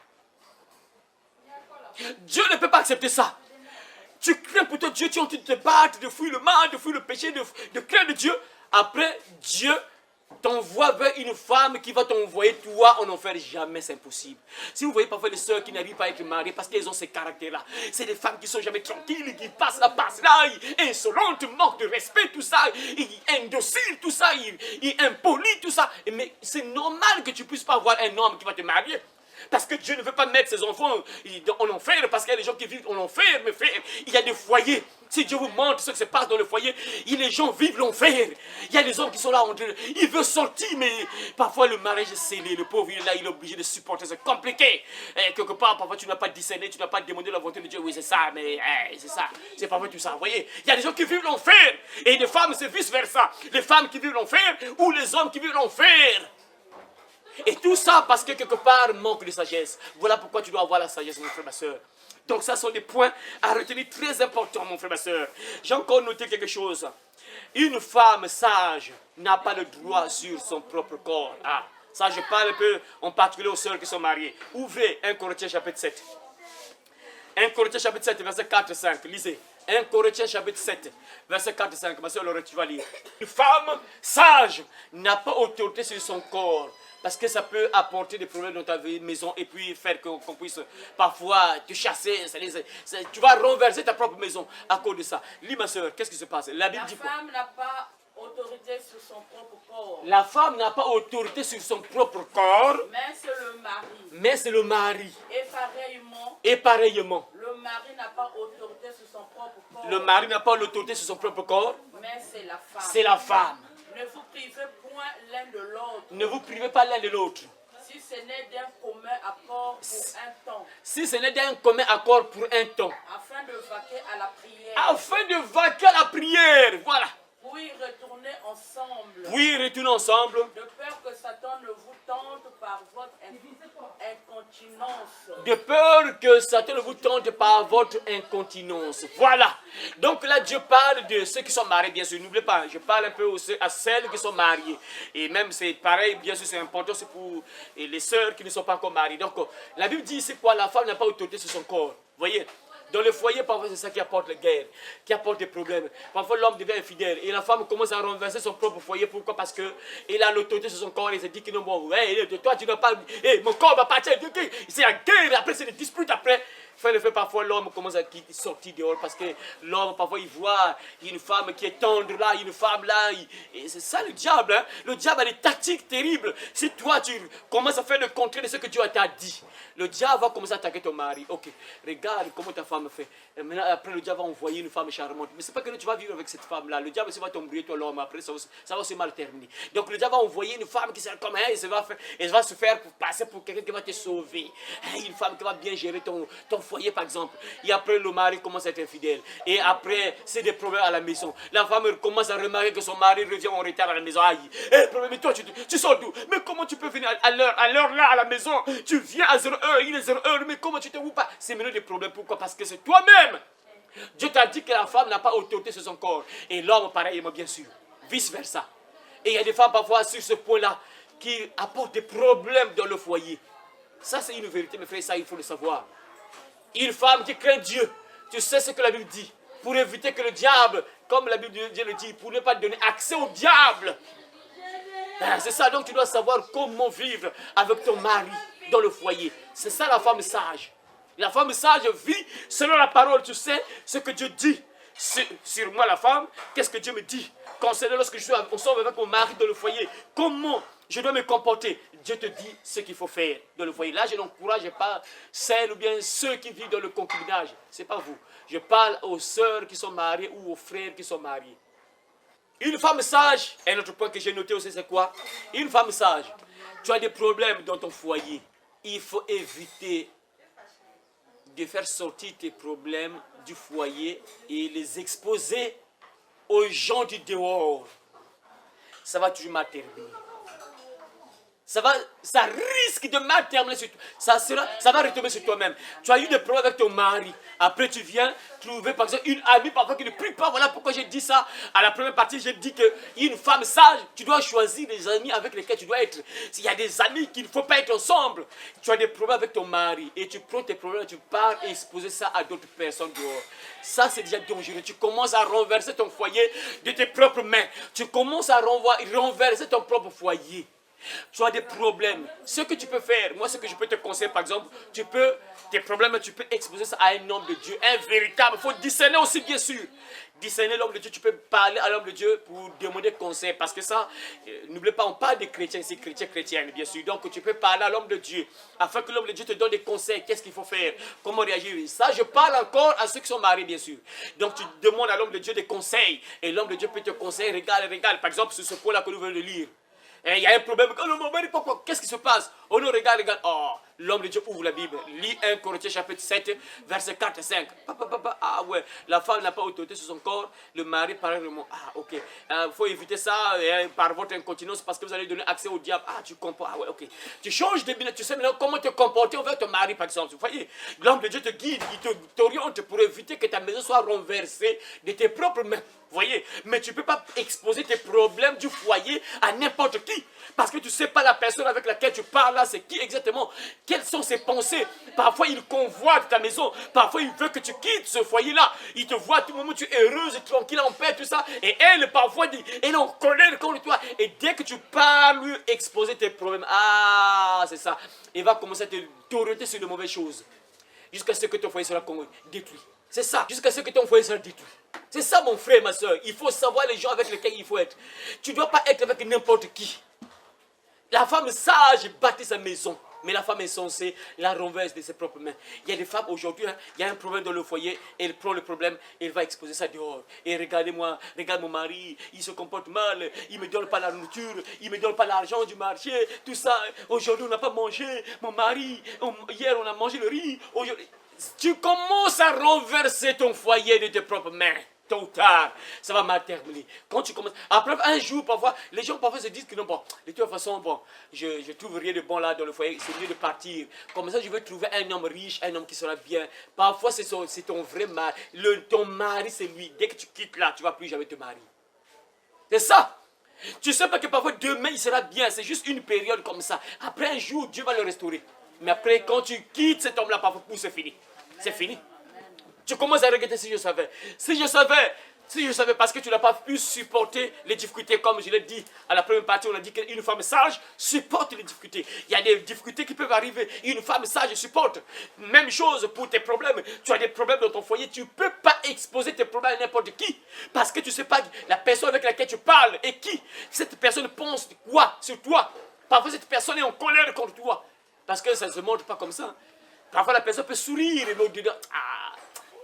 Dieu ne peut pas accepter ça. Tu crains pour ton Dieu, tu es en train de te battre, de fuir le mal, de fuir le péché, de craindre Dieu. Après, Dieu t'envoie vers une femme qui va t'envoyer toi en enfer. Jamais, c'est impossible. Si vous voyez parfois les sœurs qui n'arrivent pas à être mariées parce qu'elles ont ces caractères-là, c'est des femmes qui sont jamais tranquilles, qui passent là, insolentes, manquent de respect, tout ça, indociles, tout ça, impolies, tout ça. Mais c'est normal que tu puisses pas avoir un homme qui va te marier. Parce que Dieu ne veut pas mettre ses enfants en enfer, parce qu'il y a des gens qui vivent en enfer, mes frères. Il y a des foyers. Si Dieu vous montre ce qui se passe dans le foyer, les gens vivent l'enfer. Il y a des hommes qui sont là, ils veulent sortir, mais parfois le mariage est scellé. Le pauvre, il est là, il est obligé de supporter. C'est compliqué. Et quelque part, parfois tu n'as pas discerné, tu n'as pas demandé la volonté de Dieu. Oui, c'est ça, mais c'est ça. C'est parfois tout ça. Vous voyez, il y a des gens qui vivent l'enfer. Et des femmes, c'est vice-versa. Les femmes qui vivent l'enfer ou les hommes qui vivent l'enfer. Et tout ça parce que quelque part manque de sagesse. Voilà pourquoi tu dois avoir la sagesse, mon frère, ma soeur. Donc ça sont des points à retenir très importants, mon frère, ma soeur. J'ai encore noté quelque chose. Une femme sage n'a pas le droit sur son propre corps. Ah, ça je parle un peu en particulier aux sœurs qui sont mariées. Ouvrez 1 Corinthiens chapitre 7. 1 Corinthiens chapitre 7, verset 4 et 5. Lisez. 1 Corinthiens chapitre 7, verset 4 et 5. Ma soeur Laurette, tu vas lire. Une femme sage n'a pas autorité sur son corps. Parce que ça peut apporter des problèmes dans ta maison et puis faire qu'on puisse parfois te chasser. Tu vas renverser ta propre maison à cause de ça. Lis ma soeur, qu'est-ce qui se passe? La Bible dit quoi? La femme n'a pas autorité sur son propre corps. La femme n'a pas autorité sur son propre corps. Mais c'est le mari. Mais c'est le mari. Et pareillement. Le mari n'a pas autorité sur son propre corps. Le mari n'a pas l'autorité sur son propre corps. Mais c'est la femme. C'est la femme. Ne vous privez point l'un de l'autre. Ne vous privez pas l'un de l'autre. Si ce n'est d'un commun accord pour un temps. Si ce n'est d'un commun accord pour un temps. Afin de vaquer à la prière. Afin de vaquer à la prière. Voilà. Pour y retourner ensemble. Oui, retournez ensemble. De peur que Satan ne vous tente par votre incontinence. De peur que Satan ne vous tente par votre incontinence. Voilà. Donc là, Dieu parle de ceux qui sont mariés, bien sûr. N'oubliez pas, je parle un peu aussi à celles qui sont mariées. Et même c'est pareil, bien sûr, c'est important, c'est pour les sœurs qui ne sont pas encore mariées. Donc la Bible dit c'est quoi? La femme n'a pas autorité sur son corps. Vous voyez? Dans le foyer, parfois, c'est ça qui apporte la guerre, qui apporte des problèmes. Parfois, l'homme devient infidèle et la femme commence à renverser son propre foyer. Pourquoi? Parce qu'il a l'autorité sur son corps et il se dit que non, bon, toi, tu n'as pas, mon corps va partir. C'est la guerre, après, c'est des disputes, après. Fait le fait, parfois l'homme commence à sortir dehors parce que l'homme, parfois, il voit une femme qui est tendre là, une femme là. Et c'est ça le diable. Hein? Le diable a des tactiques terribles. Si toi, tu commences à faire le contraire de ce que Dieu t'a dit, le diable va commencer à attaquer ton mari. Ok, regarde comment ta femme fait. Et maintenant, après, le diable va envoyer une femme charmante. Mais c'est pas que tu vas vivre avec cette femme-là. Le diable va t'embrouiller, toi, l'homme. Après, ça va se mal terminer. Donc, le diable va envoyer une femme qui sera comme elle. Elle va se faire passer pour quelqu'un qui va te sauver. Une femme qui va bien gérer ton foyer, par exemple. Et après, le mari commence à être infidèle. Et après, c'est des problèmes à la maison. La femme commence à remarquer que son mari revient en retard à la maison. Aïe, mais toi, tu sors d'où? Mais comment tu peux venir à l'heure là à la maison? Tu viens à 0h, il est 0h, mais comment tu te ouvres pas? C'est maintenant des problèmes. Pourquoi? Parce que c'est toi-même. Dieu t'a dit que la femme n'a pas autorité sur son corps. Et l'homme, pareillement, bien sûr. Vice versa. Et il y a des femmes, parfois, sur ce point-là, qui apportent des problèmes dans le foyer. Ça, c'est une vérité, mes frères, ça, il faut le savoir. Une femme qui craint Dieu, tu sais ce que la Bible dit, pour éviter que le diable, comme la Bible de Dieu le dit, pour ne pas donner accès au diable. C'est ça, donc tu dois savoir comment vivre avec ton mari dans le foyer. C'est ça la femme sage. La femme sage vit selon la parole, tu sais ce que Dieu dit sur moi, la femme, qu'est-ce que Dieu me dit. Concernant lorsque je suis ensemble avec mon mari dans le foyer, comment je dois me comporter. Dieu te dit ce qu'il faut faire dans le foyer. Là, je n'encourage pas celles ou bien ceux qui vivent dans le concubinage. Ce n'est pas vous. Je parle aux sœurs qui sont mariées ou aux frères qui sont mariés. Une femme sage, un autre point que j'ai noté aussi, c'est quoi? Une femme sage, tu as des problèmes dans ton foyer. Il faut éviter de faire sortir tes problèmes du foyer et les exposer aux gens du dehors. Ça va toujours mal terminer. Ça risque de mal terminer sur toi. Ça va retomber sur toi-même. Tu as eu des problèmes avec ton mari. Après, tu viens trouver, par exemple, une amie parfois qui ne prie pas. Voilà pourquoi j'ai dit ça. À la première partie, j'ai dit qu'une femme sage, tu dois choisir des amis avec lesquels tu dois être. S'il y a des amis qu'il ne faut pas être ensemble, tu as des problèmes avec ton mari et tu prends tes problèmes, tu pars exposer ça à d'autres personnes dehors. Ça, c'est déjà dangereux. Tu commences à renverser ton foyer de tes propres mains. Tu commences à renverser ton propre foyer. Tu as des problèmes. Ce que tu peux faire, moi ce que je peux te conseiller par exemple, tes problèmes, tu peux exposer ça à un homme de Dieu, un véritable. Il faut discerner aussi bien sûr. Discerner l'homme de Dieu, tu peux parler à l'homme de Dieu pour demander conseil. Parce que ça, n'oublie pas, on parle des chrétiens, c'est chrétienne bien sûr. Donc tu peux parler à l'homme de Dieu, afin que l'homme de Dieu te donne des conseils. Qu'est-ce qu'il faut faire? Comment réagir? Ça, je parle encore à ceux qui sont mariés bien sûr. Donc tu demandes à l'homme de Dieu des conseils. Et l'homme de Dieu peut te conseiller, regarde. Par exemple, sur ce point-là que nous venons de lire. Il y a un problème. Oh non, mon mari, pourquoi? Qu'est-ce qui se passe? Oh non, regarde. Oh, l'homme de Dieu ouvre la Bible. Lis 1 Corinthiens chapitre 7, versets 4 et 5. Ah ouais, la femme n'a pas autorité sur son corps. Le mari, pareillement. Ah, ok. Il faut éviter ça par votre incontinence parce que vous allez donner accès au diable. Ah, tu comprends. Ah ouais, ok. Tu changes de minute. Tu sais maintenant comment te comporter envers ton mari, par exemple. Vous voyez, l'homme de Dieu te guide, il t'oriente pour éviter que ta maison soit renversée de tes propres mains. Vous voyez, mais tu ne peux pas exposer tes problèmes du foyer à n'importe qui. Parce que tu ne sais pas la personne avec laquelle tu parles là, c'est qui exactement. Quelles sont ses pensées. Parfois, il convoite ta maison. Parfois, il veut que tu quittes ce foyer-là. Il te voit à tout moment, tu es heureuse, tranquille, en paix, tout ça. Et elle, parfois, elle est en colère contre toi. Et dès que tu parles, lui exposer tes problèmes. Ah, c'est ça. Il va commencer à te t'orienter sur de mauvaises choses. Jusqu'à ce que ton foyer sera détruit. C'est ça. Jusqu'à ce que ton foyer sera détruit. C'est ça, mon frère, ma soeur. Il faut savoir les gens avec lesquels il faut être. Tu ne dois pas être avec n'importe qui. La femme sage bâtit sa maison. Mais la femme insensée la renverse de ses propres mains. Il y a des femmes aujourd'hui, il y a un problème dans le foyer, elle prend le problème, elle va exposer ça dehors. Et regardez-moi, regarde mon mari, il se comporte mal, il ne me donne pas la nourriture, il ne me donne pas l'argent du marché, tout ça. Aujourd'hui, on n'a pas mangé, mon mari, hier on a mangé le riz. Tu commences à renverser ton foyer de tes propres mains. Tôt ou tard, ça va mal terminer. Quand tu commences, après un jour, parfois, les gens parfois se disent que non, bon, de toute façon, bon, je trouve rien de bon là dans le foyer, c'est mieux de partir. Comme ça, je vais trouver un homme riche, un homme qui sera bien. Parfois, c'est ton vrai mari. Ton mari, c'est lui. Dès que tu quittes là, tu ne vas plus jamais te marier. C'est ça. Tu sais pas que parfois, demain, il sera bien. C'est juste une période comme ça. Après un jour, Dieu va le restaurer. Mais après, quand tu quittes cet homme-là, parfois, c'est fini. C'est fini. Tu commences à regretter si je savais. Si je savais, Si je savais, parce que tu n'as pas pu supporter les difficultés, comme je l'ai dit à la première partie, on a dit qu'une femme sage supporte les difficultés. Il y a des difficultés qui peuvent arriver. Une femme sage supporte. Même chose pour tes problèmes. Tu as des problèmes dans ton foyer, tu ne peux pas exposer tes problèmes à n'importe qui. Parce que tu ne sais pas la personne avec laquelle tu parles et qui. Cette personne pense quoi sur toi. Parfois, cette personne est en colère contre toi. Parce que ça ne se montre pas comme ça. Parfois, la personne peut sourire et l'autre dit, ah,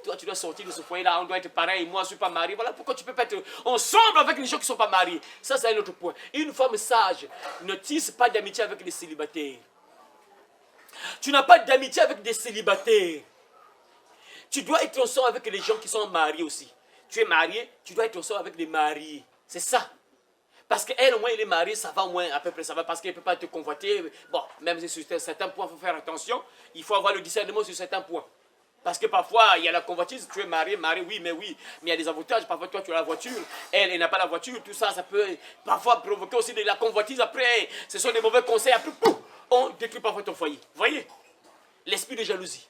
toi, tu dois sortir de ce foyer-là, on doit être pareil, moi, je ne suis pas marié. Voilà pourquoi tu ne peux pas être ensemble avec les gens qui ne sont pas mariés. Ça, c'est un autre point. Une femme sage ne tisse pas d'amitié avec les célibataires. Tu n'as pas d'amitié avec des célibataires. Tu dois être ensemble avec les gens qui sont mariés aussi. Tu es marié, tu dois être ensemble avec les mariés. C'est ça. Parce qu'elle, au moins, elle est mariée, ça va au moins, à peu près, ça va, parce qu'elle ne peut pas te convoiter. Bon, même si sur certains points, il faut faire attention. Il faut avoir le discernement sur certains points. Parce que parfois, il y a la convoitise, tu es marié, oui, mais il y a des avantages. Parfois, toi, tu as la voiture, elle n'a pas la voiture, tout ça, ça peut parfois provoquer aussi de la convoitise. Après, ce sont des mauvais conseils, après, pouf, on détruit parfois ton foyer. Vous voyez? L'esprit de jalousie.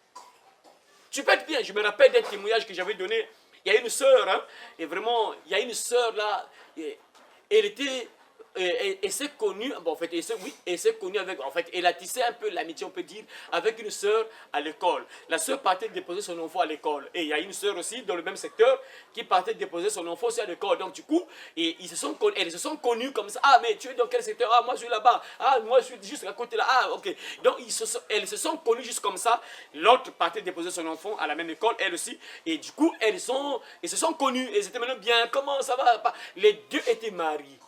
Tu peux être bien, je me rappelle d'un témoignage que j'avais donné. Il y a une sœur, hein, et vraiment, il y a une sœur là, elle était... Elle s'est connue, bon, en fait, elle s'est connue avec, en fait, elle a tissé un peu l'amitié, on peut dire, avec une sœur à l'école. La sœur partait déposer son enfant à l'école. Et il y a une sœur aussi, dans le même secteur, qui partait déposer son enfant aussi à l'école. Donc, du coup, elles se sont connues comme ça. Ah, mais tu es dans quel secteur? Ah, moi, je suis là-bas. Ah, moi, je suis juste à côté là. Ah, ok. Donc, elles se sont connues juste comme ça. L'autre partait déposer son enfant à la même école, elle aussi. Et du coup, elles se sont connues. Elles étaient maintenant bien. Comment ça va? Les deux étaient mariés.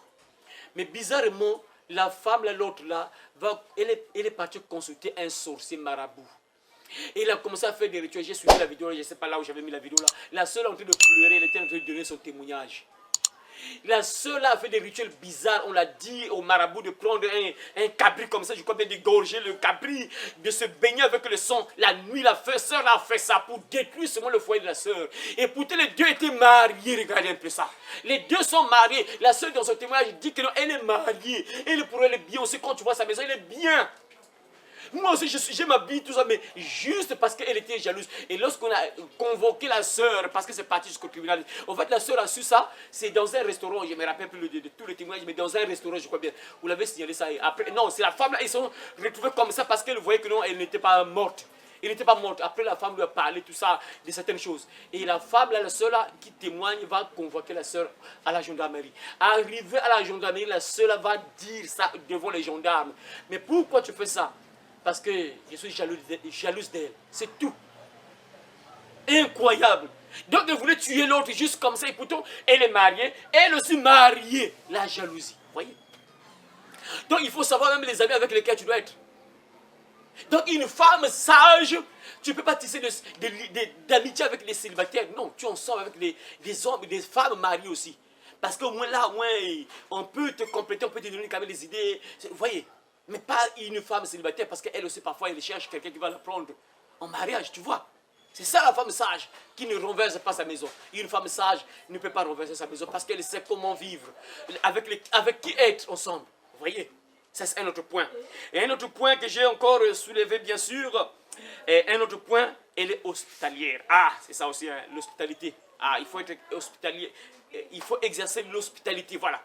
Mais bizarrement, la femme, l'autre là, elle est partie consulter un sorcier marabout. Et il a commencé à faire des rituels. J'ai suivi la vidéo, je ne sais pas là où j'avais mis la vidéo là. La sœur est en train de pleurer, elle était en train de donner son témoignage. La sœur là a fait des rituels bizarres. On l'a dit au marabout de prendre un cabri comme ça, je crois bien d'égorger le cabri, de se baigner avec le sang. La nuit, la sœur a fait ça pour détruire seulement le foyer de la sœur. Et pourtant, les deux étaient mariés. Regardez un peu ça. Les deux sont mariés. La sœur, dans son témoignage, dit que non, elle est mariée. Elle, pour elle, est bien aussi. Quand tu vois sa maison, elle est bien. Moi aussi, j'ai ma vie, tout ça, mais juste parce qu'elle était jalouse. Et lorsqu'on a convoqué la sœur, parce que c'est parti jusqu'au tribunal, en fait, la sœur a su ça, c'est dans un restaurant, je ne me rappelle plus de tous les témoignages, mais dans un restaurant, je crois bien, vous l'avez signalé ça. Et après, non, c'est la femme là, ils sont retrouvés comme ça parce qu'elle voyait que non, elle n'était pas morte. Elle n'était pas morte. Après, la femme lui a parlé, tout ça, de certaines choses. Et la femme, là, la sœur là, qui témoigne, va convoquer la sœur à la gendarmerie. Arrivée à la gendarmerie, la sœur là, va dire ça devant les gendarmes. Mais pourquoi tu fais ça? Parce que je suis jalouse d'elle. C'est tout. Incroyable. Donc, elle voulait tuer l'autre juste comme ça. Et pourtant, elle est mariée. Elle aussi mariée. La jalousie. Vous voyez? Donc, il faut savoir même les amis avec lesquels tu dois être. Donc, une femme sage, tu ne peux pas tisser d'amitié avec les célibataires. Non, tu en sors avec des hommes, des femmes mariées aussi. Parce qu'au moins là, au moins, on peut te compléter, on peut te donner quand même des idées. Vous voyez? Mais pas une femme célibataire, parce qu'elle aussi, parfois, elle cherche quelqu'un qui va la prendre en mariage, tu vois. C'est ça la femme sage, qui ne renverse pas sa maison. Une femme sage ne peut pas renverser sa maison, parce qu'elle sait comment vivre, avec qui être ensemble. Vous voyez? Ça, c'est un autre point. Et un autre point que j'ai encore soulevé, bien sûr, et un autre point, elle est hospitalière. Ah, c'est ça aussi, hein, l'hospitalité. Ah, il faut être hospitalier. Il faut exercer l'hospitalité, voilà.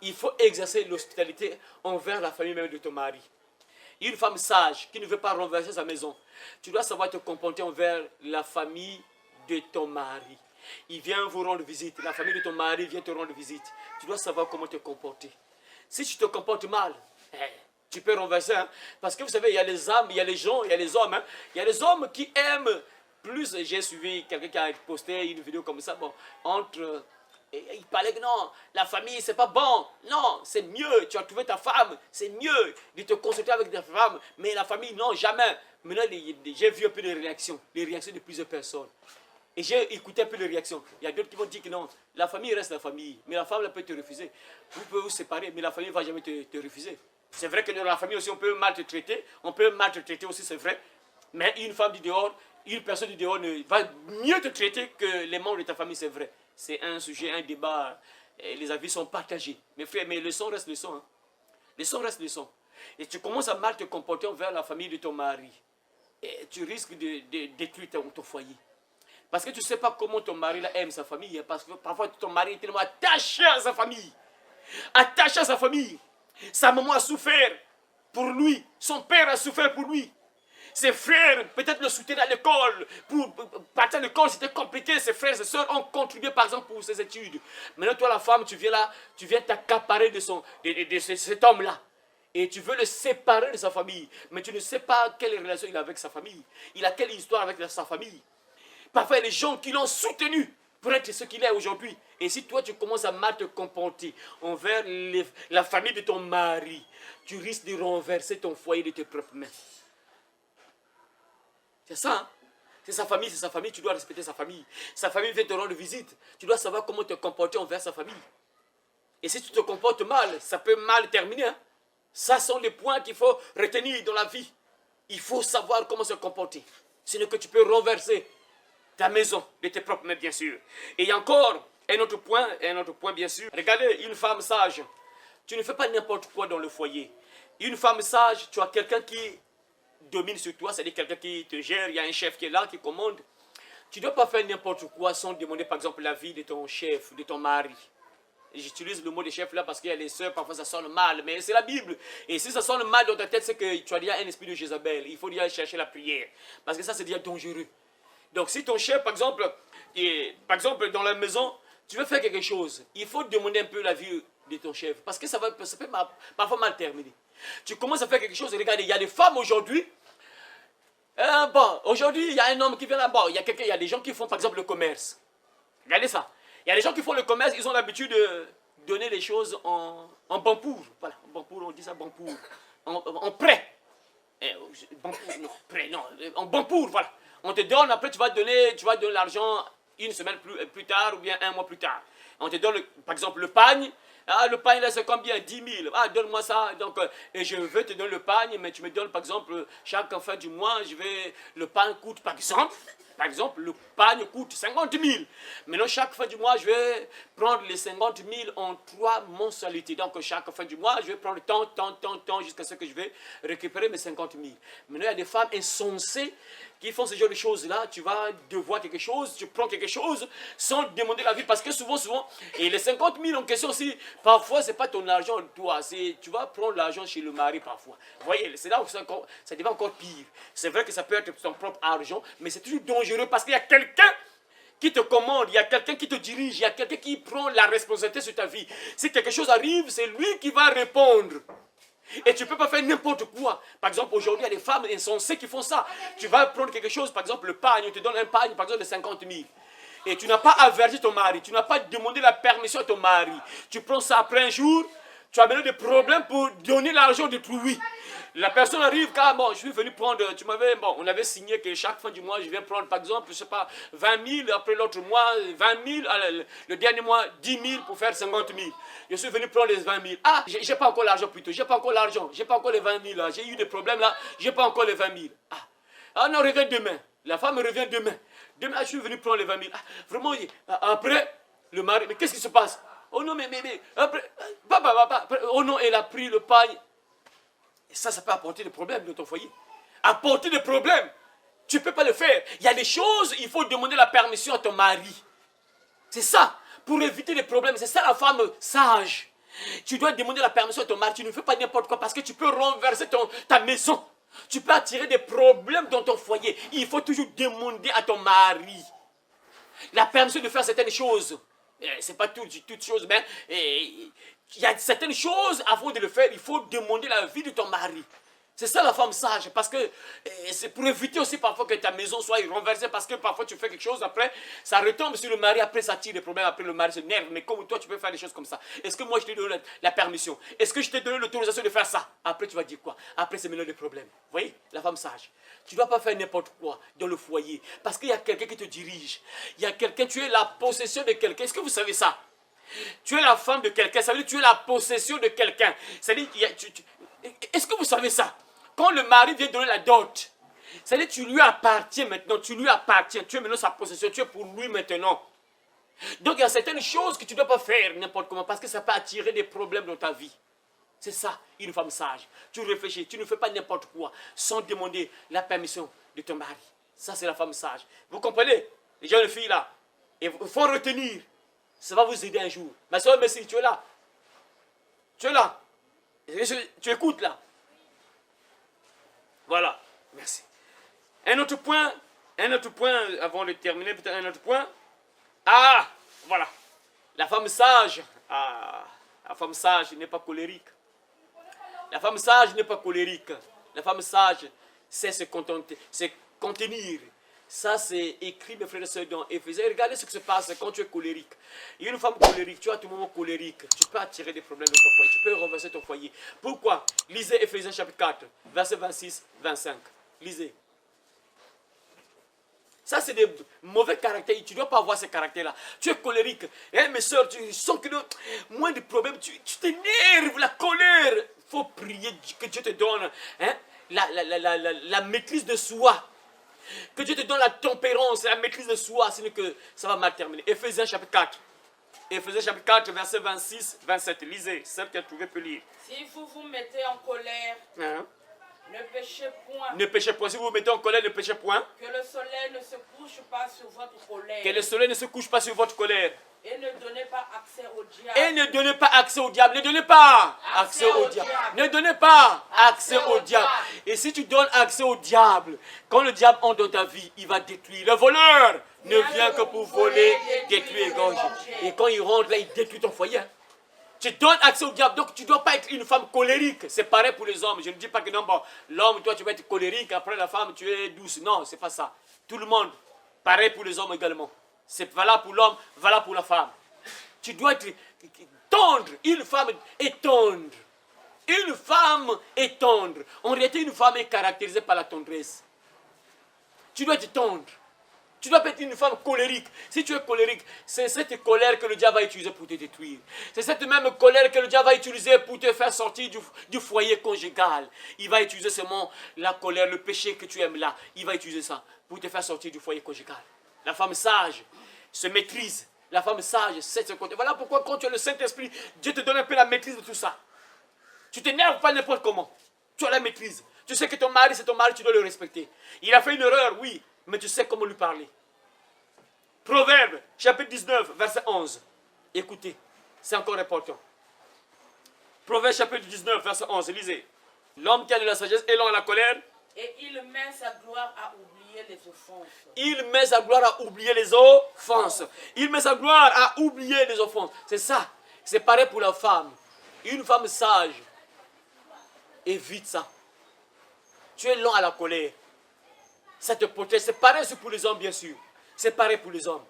Il faut exercer l'hospitalité envers la famille même de ton mari. Une femme sage qui ne veut pas renverser sa maison, tu dois savoir te comporter envers la famille de ton mari. Il vient vous rendre visite, la famille de ton mari vient te rendre visite. Tu dois savoir comment te comporter. Si tu te comportes mal, tu peux renverser. Hein? Parce que vous savez, il y a les âmes, il y a les gens, il y a les hommes. Hein? Il y a les hommes qui aiment plus. J'ai suivi quelqu'un qui a posté une vidéo comme ça, bon, entre... Et il parlait que non, la famille, c'est pas bon. Non, c'est mieux. Tu as trouvé ta femme. C'est mieux de te consulter avec ta femme. Mais la famille, non, jamais. Maintenant, j'ai vu un peu les réactions de plusieurs personnes. Et j'ai écouté un peu les réactions. Il y a d'autres qui vont dire que non, la famille reste la famille. Mais la femme, elle peut te refuser. Vous pouvez vous séparer, mais la famille ne va jamais te refuser. C'est vrai que dans la famille aussi, on peut mal te traiter. On peut mal te traiter aussi, c'est vrai. Mais une femme du dehors, une personne du dehors va mieux te traiter que les membres de ta famille, c'est vrai. C'est un sujet, un débat. Les avis sont partagés. Mes frères, mais le son reste le son. Hein. Le son reste le son. Et tu commences à mal te comporter envers la famille de ton mari. Et tu risques de détruire ton foyer. Parce que tu ne sais pas comment ton mari là, aime sa famille. Hein, parce que parfois ton mari est tellement attaché à sa famille. Attaché à sa famille. Sa maman a souffert pour lui. Son père a souffert pour lui. Ses frères, peut-être le soutenaient à l'école. Pour partir à l'école, c'était compliqué. Ses frères et ses soeurs ont contribué, par exemple, pour ses études. Maintenant, toi, la femme, tu viens là, tu viens t'accaparer de cet homme-là. Et tu veux le séparer de sa famille. Mais tu ne sais pas quelle relation il a avec sa famille. Il a quelle histoire avec sa famille. Parfois, il y a des gens qui l'ont soutenu pour être ce qu'il est aujourd'hui. Et si toi, tu commences à mal te comporter envers la famille de ton mari, tu risques de renverser ton foyer de tes propres mains. C'est ça, hein? C'est sa famille, tu dois respecter sa famille. Sa famille vient te rendre visite, tu dois savoir comment te comporter envers sa famille. Et si tu te comportes mal, ça peut mal terminer. Hein? Ça sont les points qu'il faut retenir dans la vie. Il faut savoir comment se comporter. Sinon que tu peux renverser ta maison de tes propres mains, bien sûr. Et il y a encore un autre point, bien sûr. Regardez, une femme sage. Tu ne fais pas n'importe quoi dans le foyer. Une femme sage, tu as quelqu'un qui domine sur toi, c'est-à-dire quelqu'un qui te gère, il y a un chef qui est là, qui commande. Tu ne dois pas faire n'importe quoi sans demander, par exemple, l'avis de ton chef, de ton mari. J'utilise le mot de chef là parce qu'il y a les soeurs, parfois ça sonne mal, mais c'est la Bible. Et si ça sonne mal dans ta tête, c'est que tu as déjà un esprit de Jézabel. Il faut déjà chercher la prière. Parce que ça, c'est déjà dangereux. Donc si ton chef, par exemple, dans la maison, tu veux faire quelque chose, il faut demander un peu l'avis de ton chef. Parce que ça peut parfois mal terminer. Tu commences à faire quelque chose, et regardez, il y a des femmes aujourd'hui. Aujourd'hui, il y a un homme qui vient là-bas. Il y a des gens qui font, par exemple, le commerce. Regardez ça. Il y a des gens qui font le commerce, ils ont l'habitude de donner les choses en bon pour. Voilà, en bon pour, on dit ça bon pour. En prêt. En bon pour, voilà. On te donne, après tu vas donner l'argent une semaine plus tard ou bien un mois plus tard. On te donne, par exemple, le pagne. Ah, le pagne là c'est combien? 10 000. Ah, donne-moi ça. Donc, et je veux te donner le pagne, mais tu me donnes, par exemple, chaque fin du mois, le pagne coûte, par exemple, le pagne coûte 50 000. Maintenant, chaque fin du mois, je vais prendre les 50 000 en 3 mensualités. Donc, chaque fin du mois, je vais prendre tant, jusqu'à ce que je vais récupérer mes 50 000. Maintenant, il y a des femmes insensées qui font ce genre de choses-là. Tu vas devoir quelque chose, tu prends quelque chose sans demander l'avis. Parce que souvent, et les 50 000 en question aussi, parfois, ce n'est pas ton argent, toi. Tu vas prendre l'argent chez le mari parfois. Vous voyez, c'est là où ça devient encore pire. C'est vrai que ça peut être ton propre argent, mais c'est toujours dangereux parce qu'il y a quelqu'un qui te commande, il y a quelqu'un qui te dirige, il y a quelqu'un qui prend la responsabilité sur ta vie. Si quelque chose arrive, c'est lui qui va répondre. Et tu ne peux pas faire n'importe quoi. Par exemple, aujourd'hui, il y a des femmes insensées qui font ça. Tu vas prendre quelque chose, par exemple, le pagne, on te donne un pagne, par exemple, de 50 000. Et tu n'as pas averti ton mari, tu n'as pas demandé la permission à ton mari. Tu prends ça après un jour, tu as maintenant des problèmes pour donner l'argent de trui. La personne arrive, car bon, je suis venu prendre, on avait signé que chaque fin du mois, je viens prendre, par exemple, je sais pas, 20 000, après l'autre mois, 20 000, le dernier mois, 10 000 pour faire 50 000. Je suis venu prendre les 20 000. Ah, j'ai pas encore l'argent plutôt, j'ai pas encore l'argent, j'ai pas encore les 20 000 là, j'ai eu des problèmes là, j'ai pas encore les 20 000. Ah non, reviens demain. La femme revient demain. Demain, je suis venu prendre les 20 000. Ah, vraiment, après, le mari, mais qu'est-ce qui se passe? Oh non, mais après, oh non, elle a pris le pagne. Et ça peut apporter des problèmes dans ton foyer. Apporter des problèmes. Tu ne peux pas le faire. Il y a des choses, il faut demander la permission à ton mari. C'est ça, pour éviter les problèmes. C'est ça la femme sage. Tu dois demander la permission à ton mari. Tu ne fais pas n'importe quoi parce que tu peux renverser ta maison. Tu peux attirer des problèmes dans ton foyer. Il faut toujours demander à ton mari la permission de faire certaines choses. C'est pas toutes choses, mais il y a certaines choses, avant de le faire, il faut demander l'avis de ton mari. C'est ça la femme sage, parce que c'est pour éviter aussi parfois que ta maison soit renversée, parce que parfois tu fais quelque chose, après ça retombe sur le mari, après ça tire des problèmes, après le mari se nerve. Mais comme toi tu peux faire des choses comme ça, est-ce que moi je t'ai donné la permission? Est-ce que je t'ai donné l'autorisation de faire ça? Après tu vas dire quoi? Après c'est maintenant des problèmes. Vous voyez, la femme sage. Tu ne dois pas faire n'importe quoi dans le foyer, parce qu'il y a quelqu'un qui te dirige. Il y a quelqu'un, tu es la possession de quelqu'un. Est-ce que vous savez ça? Tu es la femme de quelqu'un, ça veut dire que tu es la possession de quelqu'un. C'est-à-dire, est-ce que vous savez ça? Quand le mari vient donner la dot, c'est-à-dire que tu lui appartiens maintenant, tu lui appartiens, tu es maintenant sa possession, tu es pour lui maintenant. Donc il y a certaines choses que tu ne dois pas faire n'importe comment, parce que ça peut attirer des problèmes dans ta vie. C'est ça, une femme sage. Tu réfléchis, tu ne fais pas n'importe quoi, sans demander la permission de ton mari. Ça, c'est la femme sage. Vous comprenez? les jeunes filles là. Il faut retenir. Ça va vous aider un jour. Ma soeur Messi, tu es là. Tu es là. Tu écoutes là. Voilà. Merci. Un autre point avant de terminer, peut-être un autre point. Ah, voilà. La femme sage. Ah, la femme sage n'est pas colérique. La femme sage n'est pas colérique. La femme sage sait se contenir. Ça, c'est écrit, mes frères et sœurs, dans Éphésiens. Regardez ce qui se passe quand tu es colérique. Il y a une femme colérique, tu es à tout moment colérique. Tu peux attirer des problèmes dans ton foyer. Tu peux renverser ton foyer. Pourquoi? Lisez Éphésiens chapitre 4, versets 26, 25. Lisez. Ça, c'est des mauvais caractères. Tu ne dois pas avoir ces caractères-là. Tu es colérique. Hein, mes soeurs, tu sens que moins de problèmes. Tu t'énerves, la colère. Il faut prier que Dieu te donne hein, la maîtrise de soi. Que Dieu te donne la tempérance, la maîtrise de soi, sinon que ça va mal terminer. Éphésiens chapitre 4. Éphésiens chapitre 4, verset 26, 27. Lisez, celle qui a trouvé peut lire. Si vous vous mettez en colère, Hein? ne péchez point. Ne péchez point. Si vous vous mettez en colère, ne péchez point. Que le soleil ne se couche pas sur votre colère. Que le soleil ne se couche pas sur votre colère. Et ne donnez pas accès au diable. Et ne donnez pas accès au diable. Ne donnez pas accès au diable. Ne donnez pas accès au diable. Et si tu donnes accès au diable, quand le diable entre dans ta vie, il va détruire. Le voleur ne vient que pour voler, détruire et égorger. Et quand il rentre là, il détruit ton foyer. Tu donnes accès au diable, donc tu ne dois pas être une femme colérique. C'est pareil pour les hommes. Je ne dis pas que non, bon, l'homme, toi, tu vas être colérique, après la femme, tu es douce. Non, c'est pas ça. Tout le monde, pareil pour les hommes également. C'est valable pour l'homme, valable pour la femme. Tu dois être tendre. Une femme est tendre. Une femme est tendre. En réalité, une femme est caractérisée par la tendresse. Tu dois être tendre. Tu dois pas être une femme colérique. Si tu es colérique, c'est cette colère que le diable va utiliser pour te détruire. C'est cette même colère que le diable va utiliser pour te faire sortir du foyer conjugal. Il va utiliser seulement la colère, le péché que tu aimes là. Il va utiliser ça pour te faire sortir du foyer conjugal. La femme sage se maîtrise. La femme sage sait se contenir. Voilà pourquoi quand tu as le Saint-Esprit, Dieu te donne un peu la maîtrise de tout ça. Tu t'énerves pas n'importe comment. Tu as la maîtrise. Tu sais que ton mari, c'est ton mari, tu dois le respecter. Il a fait une erreur, oui, mais tu sais comment lui parler. Proverbe, chapitre 19, verset 11. Écoutez, c'est encore important. Proverbe, chapitre 19, verset 11, lisez. L'homme qui a de la sagesse est lent à la colère. Et il met sa gloire à oublier les offenses. Il met sa gloire à oublier les offenses. Il met sa gloire à oublier les offenses. C'est ça. C'est pareil pour la femme. Une femme sage évite ça. Tu es lent à la colère. Ça te protège. C'est pareil pour les hommes, bien sûr. C'est pareil pour les hommes.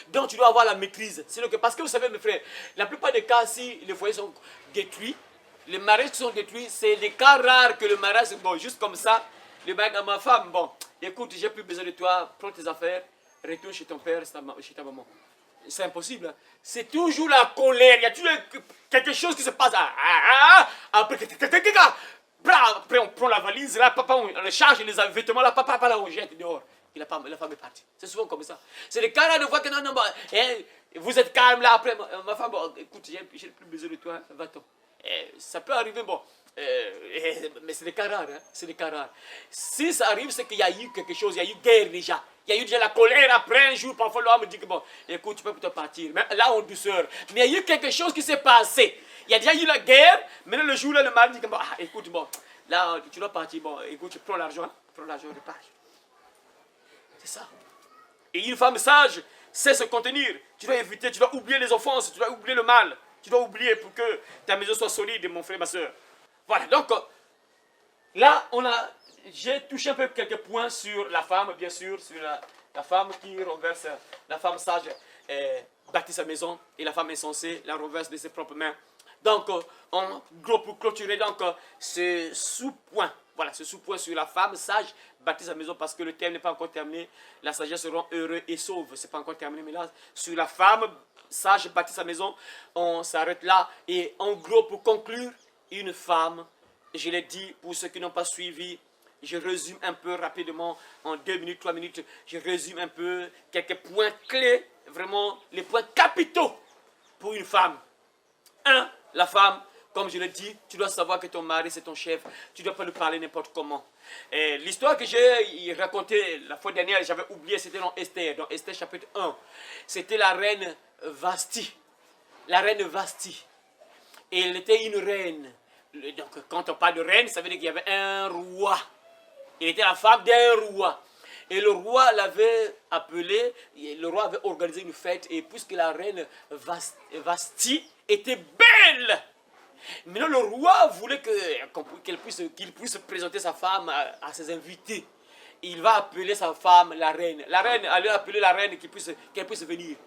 Donc tu dois avoir la maîtrise. Parce que vous savez, mes frères, la plupart des cas, si les foyers sont détruits, les mariages qui sont détruits, c'est des cas rares que le mariage, bon, juste comme ça, le mariage à ma femme, bon, écoute, j'ai plus besoin de toi, prends tes affaires, retourne chez ton père, chez ta maman. C'est impossible. Hein? C'est toujours la colère. Il y a toujours quelque chose qui se passe. Après, on prend la valise, là, papa, on charge les vêtements, là, papa, là, on jette dehors. Et la femme est partie. C'est souvent comme ça. C'est le cas là de voir que non, bon, vous êtes calme là, après, ma femme, bon, écoute, j'ai plus besoin de toi, va-t'en. Ça peut arriver, bon. Mais c'est des cas rares, hein? C'est des cas rares. Si ça arrive, c'est qu'il y a eu quelque chose, il y a eu guerre déjà. Il y a eu déjà la colère après un jour. Parfois, l'homme me dit que bon, écoute, tu peux te partir. Mais là, en douceur. Mais il y a eu quelque chose qui s'est passé. Il y a déjà eu la guerre. Maintenant, le jour là, le mari dit que bon, écoute, bon, là, tu dois partir. Bon, écoute, tu prends l'argent, repars. C'est ça. Et une femme sage sait se contenir. Tu dois éviter, tu dois oublier les offenses, tu dois oublier le mal. Tu dois oublier pour que ta maison soit solide, mon frère, ma soeur. Voilà, donc là, j'ai touché un peu quelques points sur la femme, bien sûr, sur la femme qui renverse, la femme sage bâtit sa maison et la femme insensée la renverse de ses propres mains. Donc, en gros, pour clôturer donc, ce sous-point, voilà, ce sous-point sur la femme sage bâtit sa maison parce que le thème n'est pas encore terminé. La sagesse rend heureux et sauve. Ce n'est pas encore terminé, mais là, sur la femme sage bâtit sa maison, on s'arrête là. Et en gros, pour conclure, une femme, je l'ai dit pour ceux qui n'ont pas suivi, je résume un peu rapidement, en 2 minutes, 3 minutes, je résume un peu quelques points clés, vraiment les points capitaux pour une femme. 1. La femme Comme je l'ai dit, tu dois savoir que ton mari, c'est ton chef. Tu ne dois pas lui parler n'importe comment. L'histoire que j'ai racontée la fois dernière, j'avais oublié, c'était dans Esther. Dans Esther chapitre 1. C'était la reine Vasti. La reine Vasti. Et elle était une reine. Donc, quand on parle de reine, ça veut dire qu'il y avait un roi. Elle était la femme d'un roi. Et le roi l'avait appelé, le roi avait organisé une fête. Et puisque la reine Vasti était belle, maintenant le roi voulait qu'il puisse présenter sa femme à ses invités. Il va appeler sa femme la reine. La reine allait appeler la reine qu'elle puisse venir.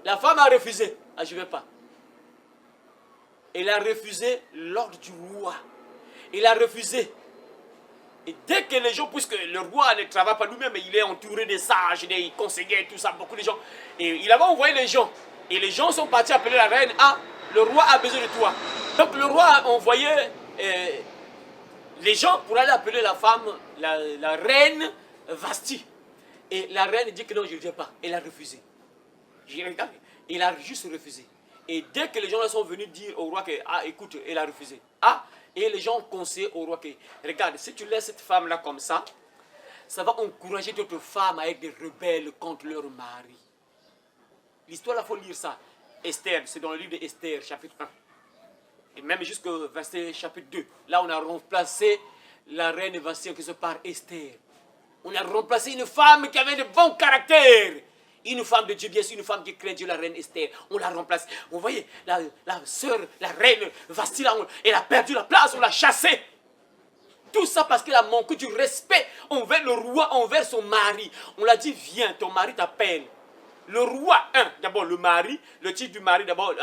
La femme a refusé. Ah, je ne vais pas. Elle a refusé l'ordre du roi. Il a refusé. Et dès que les gens, puisque le roi ne travaille pas lui-même, il est entouré des sages, des conseillers, tout ça, beaucoup de gens. Et il avait envoyé les gens. Et les gens sont partis appeler la reine. Ah, le roi a besoin de toi. Donc le roi a envoyé les gens pour aller appeler la femme, la reine Vasti. Et la reine dit que non, je ne viens pas. Elle a refusé. Il a juste refusé. Et dès que les gens sont venus dire au roi que, ah, écoute, elle a refusé. Ah, et les gens ont conseillé au roi que, regarde, si tu laisses cette femme-là comme ça va encourager d'autres femmes à être des rebelles contre leur mari. L'histoire, il faut lire ça. Esther, c'est dans le livre d'Esther, chapitre 1. Et même jusqu'au verset chapitre 2. Là, on a remplacé la reine Vasti par Esther. On a remplacé une femme qui avait de bons caractères. Une femme de Dieu, bien sûr, une femme qui craint Dieu, la reine Esther. On l'a remplacée. Vous voyez, la sœur, la reine Vasti, elle a perdu la place, on l'a chassée. Tout ça parce qu'elle a manqué du respect envers le roi, envers son mari. On l'a dit, viens, ton mari t'appelle. Le roi, d'abord le mari, le titre du mari, d'abord,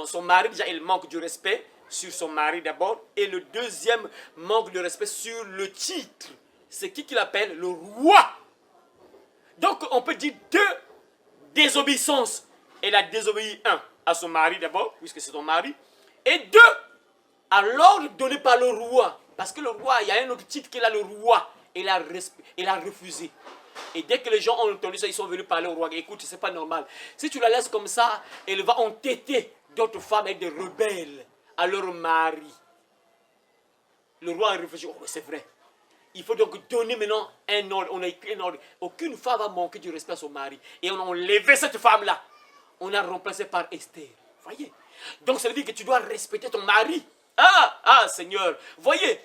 son mari, déjà, il manque du respect sur son mari d'abord. Et le deuxième manque de respect sur le titre. C'est qui l'appelle? Le roi. Donc, on peut dire deux désobéissances. Elle a désobéi, à son mari d'abord, puisque c'est son mari. Et deux, à l'ordre donné par le roi. Parce que le roi, il y a un autre titre qu'il a, le roi. Il a refusé. Et dès que les gens ont entendu ça, ils sont venus parler au roi. Écoute, c'est pas normal. Si tu la laisses comme ça, elle va entêter d'autres femmes avec des rebelles à leur mari. Le roi a réfléchi, oh, c'est vrai. Il faut donc donner maintenant un ordre. On a écrit un ordre. Aucune femme va manquer du respect à son mari. Et on a enlevé cette femme-là. On a remplacé par Esther. Voyez. Donc ça veut dire que tu dois respecter ton mari. Ah, Seigneur. Voyez.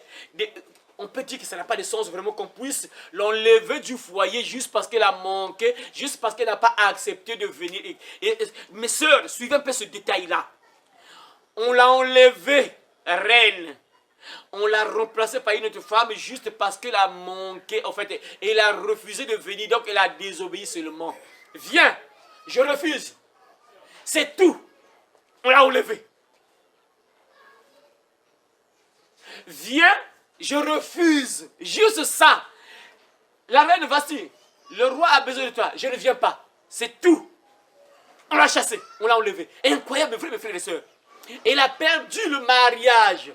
On peut dire que ça n'a pas de sens vraiment qu'on puisse l'enlever du foyer juste parce qu'elle a manqué, juste parce qu'elle n'a pas accepté de venir. Mes sœurs, suivez un peu ce détail-là. On l'a enlevé, reine. On l'a remplacée par une autre femme juste parce qu'elle a manqué. En fait, elle a refusé de venir, donc elle a désobéi seulement. Viens, je refuse. C'est tout. On l'a enlevé. Viens, je refuse. Juste ça. La reine Vasti, le roi a besoin de toi. Je ne viens pas. C'est tout. On l'a chassé. On l'a enlevé. Incroyable, mes frères et sœurs. Elle a perdu le mariage.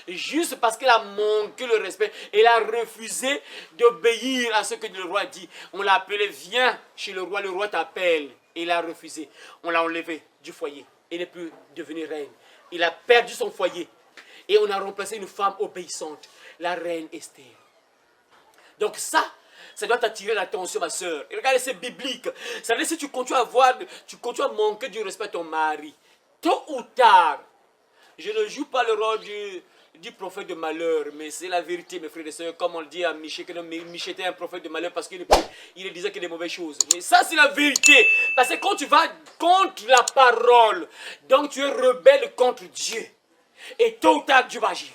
Juste parce qu'elle a manqué le respect. Elle a refusé d'obéir à ce que le roi dit. On l'a appelé, viens chez le roi t'appelle. Elle a refusé. On l'a enlevé du foyer. Elle n'est plus devenue reine. Il a perdu son foyer. Et on a remplacé une femme obéissante, la reine Esther. Donc ça doit t'attirer l'attention, ma soeur. Et regardez, c'est biblique. Ça veut dire si tu continues à manquer du respect à ton mari, tôt ou tard, je ne joue pas le rôle du prophète de malheur, mais c'est la vérité, mes frères et sœurs, comme on le dit à Michée, que Michée était un prophète de malheur parce qu'il ne disait que des mauvaises choses. Mais ça, c'est la vérité. Parce que quand tu vas contre la parole, donc tu es rebelle contre Dieu. Et tôt ou tard, Dieu va agir.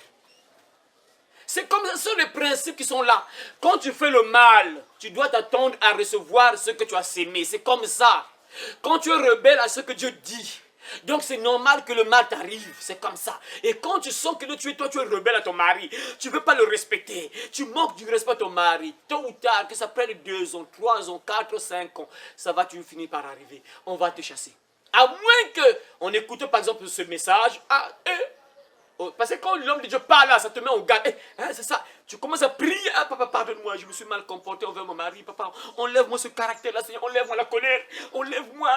C'est comme ça, ce sont les principes qui sont là. Quand tu fais le mal, tu dois t'attendre à recevoir ce que tu as sémé. C'est comme ça. Quand tu es rebelle à ce que Dieu dit, donc c'est normal que le mal t'arrive. C'est comme ça. Et quand tu sens que tu es rebelle à ton mari, tu ne veux pas le respecter. Tu manques du respect à ton mari. Tôt ou tard, que ça prenne 2 ans, 3 ans, 4 ans, 5 ans, ça va finir par arriver. On va te chasser. À moins qu'on écoute par exemple ce message. Parce que quand l'homme de Dieu parle là, ça te met en garde. C'est ça. Tu commences à prier, ah papa, pardonne-moi, je me suis mal comporté envers mon mari, papa, enlève-moi ce caractère-là, Seigneur, enlève-moi la colère, enlève-moi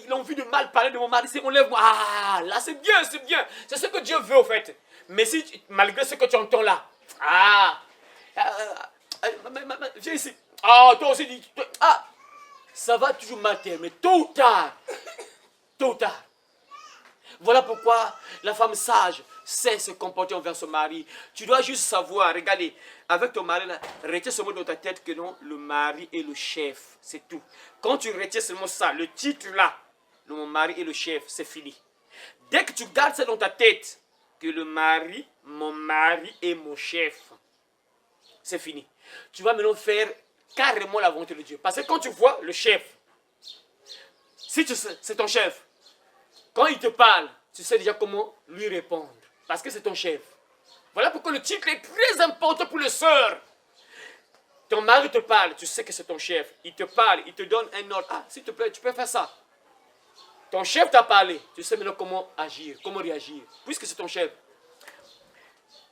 l'envie de mal parler de mon mari, enlève-moi. Ah, là c'est bien, c'est ce que Dieu veut au fait. Mais si, malgré ce que tu entends là, viens ici, ah, toi aussi, ça va toujours mal terminer, tôt ou tard. Voilà pourquoi la femme sage sait se comporter envers son mari. Tu dois juste savoir, regardez, avec ton mari là, retiens ce mot dans ta tête que non, le mari est le chef, c'est tout. Quand tu retiens seulement ça, le titre là, mon mari est le chef, c'est fini. Dès que tu gardes ça dans ta tête, que mon mari est mon chef, c'est fini. Tu vas maintenant faire carrément la volonté de Dieu. Parce que quand tu vois le chef, si tu sais, c'est ton chef, quand il te parle, tu sais déjà comment lui répondre. Parce que c'est ton chef. Voilà pourquoi le titre est très important pour les sœurs. Ton mari te parle, tu sais que c'est ton chef. Il te parle, il te donne un ordre. Ah, s'il te plaît, tu peux faire ça. Ton chef t'a parlé. Tu sais maintenant comment agir, comment réagir. Puisque c'est ton chef.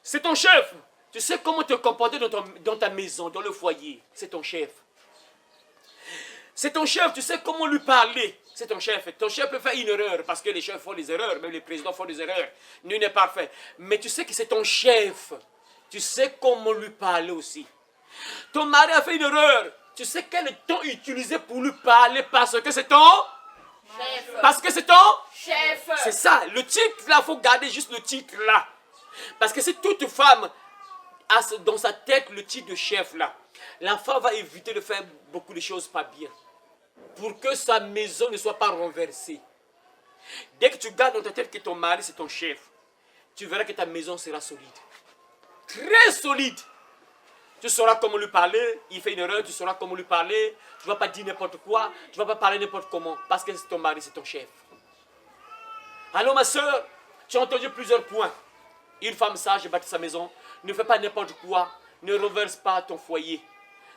C'est ton chef. Tu sais comment te comporter dans ta maison, dans le foyer. C'est ton chef. C'est ton chef, tu sais comment lui parler. C'est ton chef. Ton chef peut faire une erreur, parce que les chefs font des erreurs, même les présidents font des erreurs. Nul n'est parfait. Mais tu sais que c'est ton chef. Tu sais comment lui parler aussi. Ton mari a fait une erreur. Tu sais quel ton utiliser pour lui parler, parce que c'est ton chef. Parce que c'est ton chef. C'est ça. Le titre là, il faut garder juste le titre là. Parce que si toute femme a dans sa tête le titre de chef là, la femme va éviter de faire beaucoup de choses pas bien. Pour que sa maison ne soit pas renversée. Dès que tu gardes dans ta tête que ton mari c'est ton chef, tu verras que ta maison sera solide. Très solide. Tu sauras comment lui parler. Il fait une erreur, tu sauras comment lui parler. Tu ne vas pas dire n'importe quoi. Tu ne vas pas parler n'importe comment. Parce que ton mari c'est ton chef. Alors ma soeur, tu as entendu plusieurs points. Une femme sage bâtit sa maison. Ne fais pas n'importe quoi. Ne renverse pas ton foyer.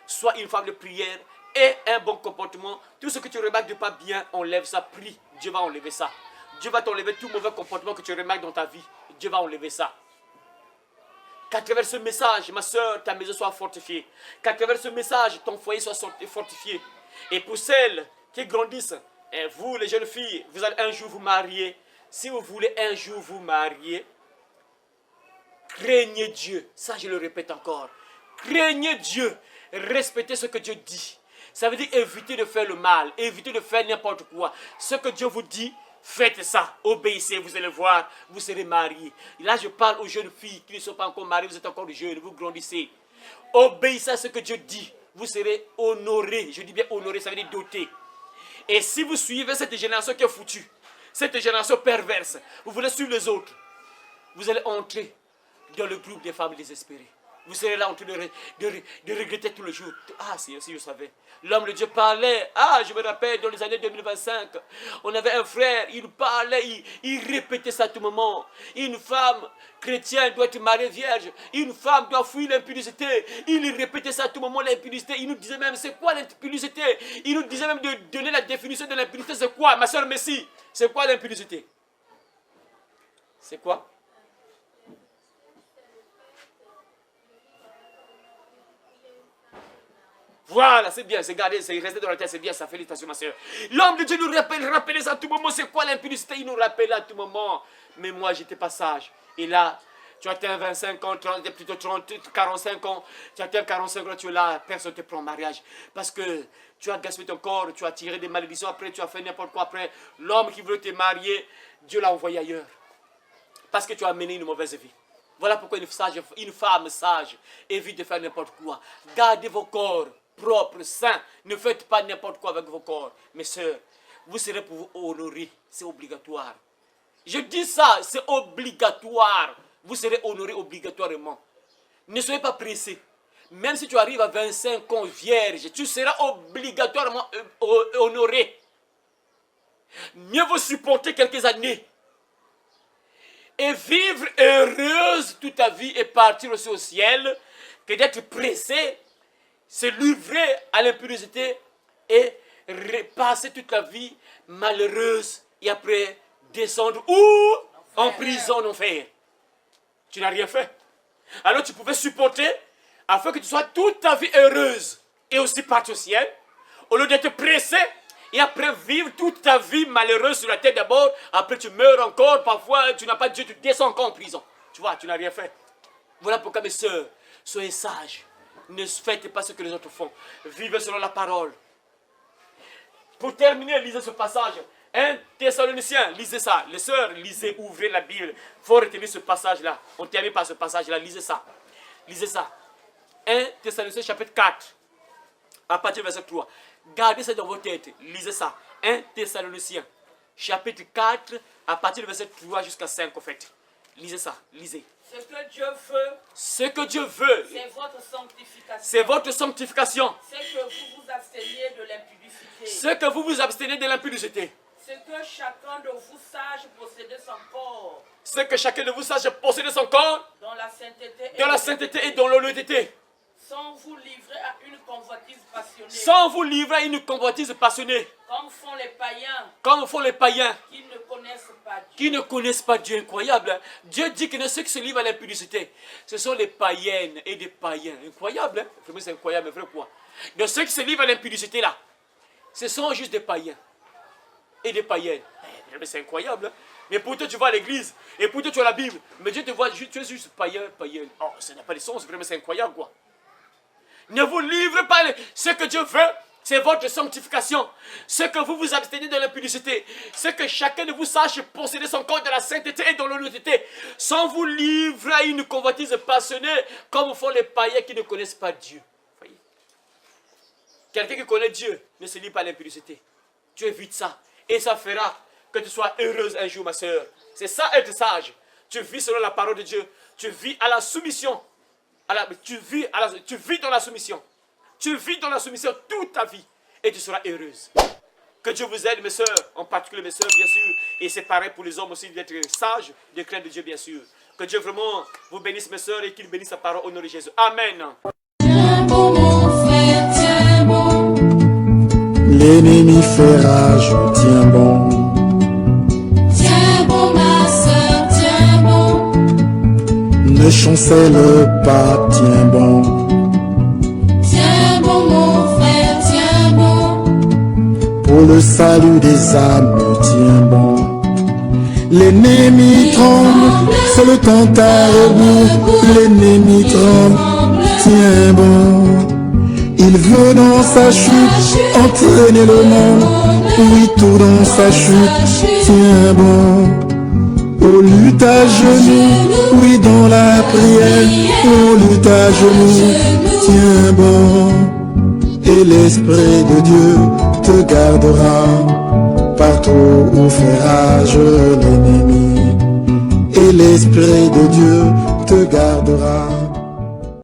Sois une femme de prière et un bon comportement. Tout ce que tu remarques de pas bien, enlève ça. Prie. Dieu va enlever ça. Dieu va t'enlever tout mauvais comportement que tu remarques dans ta vie. Dieu va enlever ça. Qu'à travers ce message, ma soeur, ta maison soit fortifiée. Qu'à travers ce message, ton foyer soit fortifié. Et pour celles qui grandissent, et vous les jeunes filles, vous allez un jour vous marier. Si vous voulez un jour vous marier, craignez Dieu. Ça, je le répète encore. Craignez Dieu. Respectez ce que Dieu dit. Ça veut dire éviter de faire le mal. Éviter de faire n'importe quoi. Ce que Dieu vous dit, faites ça. Obéissez, vous allez voir. Vous serez mariés. Et là, je parle aux jeunes filles qui ne sont pas encore mariées. Vous êtes encore jeunes. Vous grandissez. Obéissez à ce que Dieu dit. Vous serez honorés. Je dis bien honorés, ça veut dire dotés. Et si vous suivez cette génération qui est foutue, cette génération perverse, vous voulez suivre les autres, vous allez entrer dans le groupe des femmes désespérées. Vous serez là en train de regretter tous les jours. Ah, si je savais. L'homme de Dieu parlait. Ah, je me rappelle, dans les années 2025, on avait un frère, il parlait, il répétait ça à tout moment. Une femme chrétienne doit être mariée vierge. Une femme doit fuir l'impudicité. Il répétait ça à tout moment, l'impudicité. Il nous disait même, c'est quoi l'impudicité? Il nous disait même de donner la définition de l'impudicité. C'est quoi, ma soeur Messie? C'est quoi l'impudicité? C'est quoi? Voilà, c'est bien, c'est gardé, c'est resté dans la tête, c'est bien, ça félicitations ma soeur. L'homme de Dieu nous rappelait ça à tout moment, c'est quoi l'impudicité? Il nous rappelait à tout moment. Mais moi, j'étais pas sage. Et là, tu atteins 25 ans, 30, plutôt 30, 45 ans, tu atteins 45 ans, tu es là, personne ne te prend en mariage. Parce que tu as gaspillé ton corps, tu as tiré des malédictions, après tu as fait n'importe quoi, après l'homme qui veut te marier, Dieu l'a envoyé ailleurs. Parce que tu as mené une mauvaise vie. Voilà pourquoi une femme sage évite de faire n'importe quoi. Gardez vos corps propre, saint. Ne faites pas n'importe quoi avec vos corps. Mes sœurs, vous serez pour vous honorer. C'est obligatoire. Je dis ça, c'est obligatoire. Vous serez honoré obligatoirement. Ne soyez pas pressés. Même si tu arrives à 25 ans vierge, tu seras obligatoirement honoré. Mieux vaut supporter quelques années et vivre heureuse toute ta vie et partir aussi au ciel que d'être pressé, se livrer à l'impudicité et passer toute la vie malheureuse et après descendre où? En prison, en enfer. Tu n'as rien fait. Alors tu pouvais supporter afin que tu sois toute ta vie heureuse et aussi partir au ciel, au lieu d'être pressé et après vivre toute ta vie malheureuse sur la terre d'abord, après tu meurs encore, parfois tu n'as pas Dieu, tu descends encore en prison. Tu vois, tu n'as rien fait. Voilà pourquoi mes sœurs, soyez sages. Ne faites pas ce que les autres font. Vivez selon la parole. Pour terminer, lisez ce passage. 1 Thessaloniciens, lisez ça. Les sœurs, lisez, ouvrez la Bible. Il faut retenir ce passage-là. On termine par ce passage-là. Lisez ça. Lisez ça. 1 Thessaloniciens chapitre 4. À partir du verset 3. Gardez ça dans vos têtes. Lisez ça. 1 Thessaloniciens chapitre 4. À partir du verset 3 jusqu'à 5 en fait. Lisez ça. Lisez. Ce que Dieu veut, c'est votre sanctification. c'est votre sanctification. C'est que vous vous absteniez de l'impudicité. Ce que vous vous abstenez de l'impudicité. Ce que chacun de vous sache posséder son corps. Ce que chacun de vous sache posséder son corps Dans la sainteté dans la sainteté et dans l'honnêteté. Sans vous livrer à une convoitise passionnée. Sans vous livrer à une convoitise passionnée. Comme font les païens. Comme font les païens. Qui ne connaissent pas Dieu. Qui ne connaissent pas Dieu. Incroyable. Hein? Dieu dit que ceux qui se livrent à l'impudicité, ce sont les païennes et des païens. Incroyable. Hein? C'est incroyable, mais vrai quoi. Donc ceux qui se livrent à l'impudicité là, ce sont juste des païens et des païennes. Mais c'est incroyable. Hein? Mais pourtant tu vas à l'église et pourtant tu as la Bible. Mais Dieu te voit, tu es juste païen, païenne. Oh, ça n'a pas de sens. Vraiment, c'est incroyable quoi. Ne vous livrez pas. Ce que Dieu veut, c'est votre sanctification. Ce que vous vous abstenez de l'impudicité. Ce que chacun de vous sache posséder son corps de la sainteté et de l'honnêteté. Sans vous livrer à une convoitise passionnée, comme font les païens qui ne connaissent pas Dieu. Voyez? Quelqu'un qui connaît Dieu ne se livre pas à l'impudicité. Tu évites ça. Et ça fera que tu sois heureuse un jour, ma soeur. C'est ça être sage. Tu vis selon la parole de Dieu. Tu vis à la soumission. Tu vis dans la soumission. Tu vis dans la soumission toute ta vie. Et tu seras heureuse. Que Dieu vous aide, mes soeurs. En particulier mes soeurs, bien sûr. Et c'est pareil pour les hommes aussi, d'être sages, de craindre Dieu, bien sûr. Que Dieu vraiment vous bénisse, mes soeurs, et qu'il bénisse sa parole au nom de Jésus. Amen. Tiens bon, mon frère, tiens bon. L'ennemi fait rage, tiens bon. Tiens bon, ma soeur, tiens bon. Ne chancelle pas, tiens bon. Tiens bon, mon frère, tiens bon. Pour le salut des âmes, tiens bon. L'ennemi tremble, c'est le temps à rebours. L'ennemi tremble, tiens bon. Il veut dans sa chute entraîner le monde. Oui, tout dans sa chute, tiens bon. On lutte à genoux, oui, dans la prière. On lutte à genoux, tiens bon. Et l'Esprit de Dieu te gardera partout où fait rage l'ennemi. Et l'Esprit de Dieu te gardera.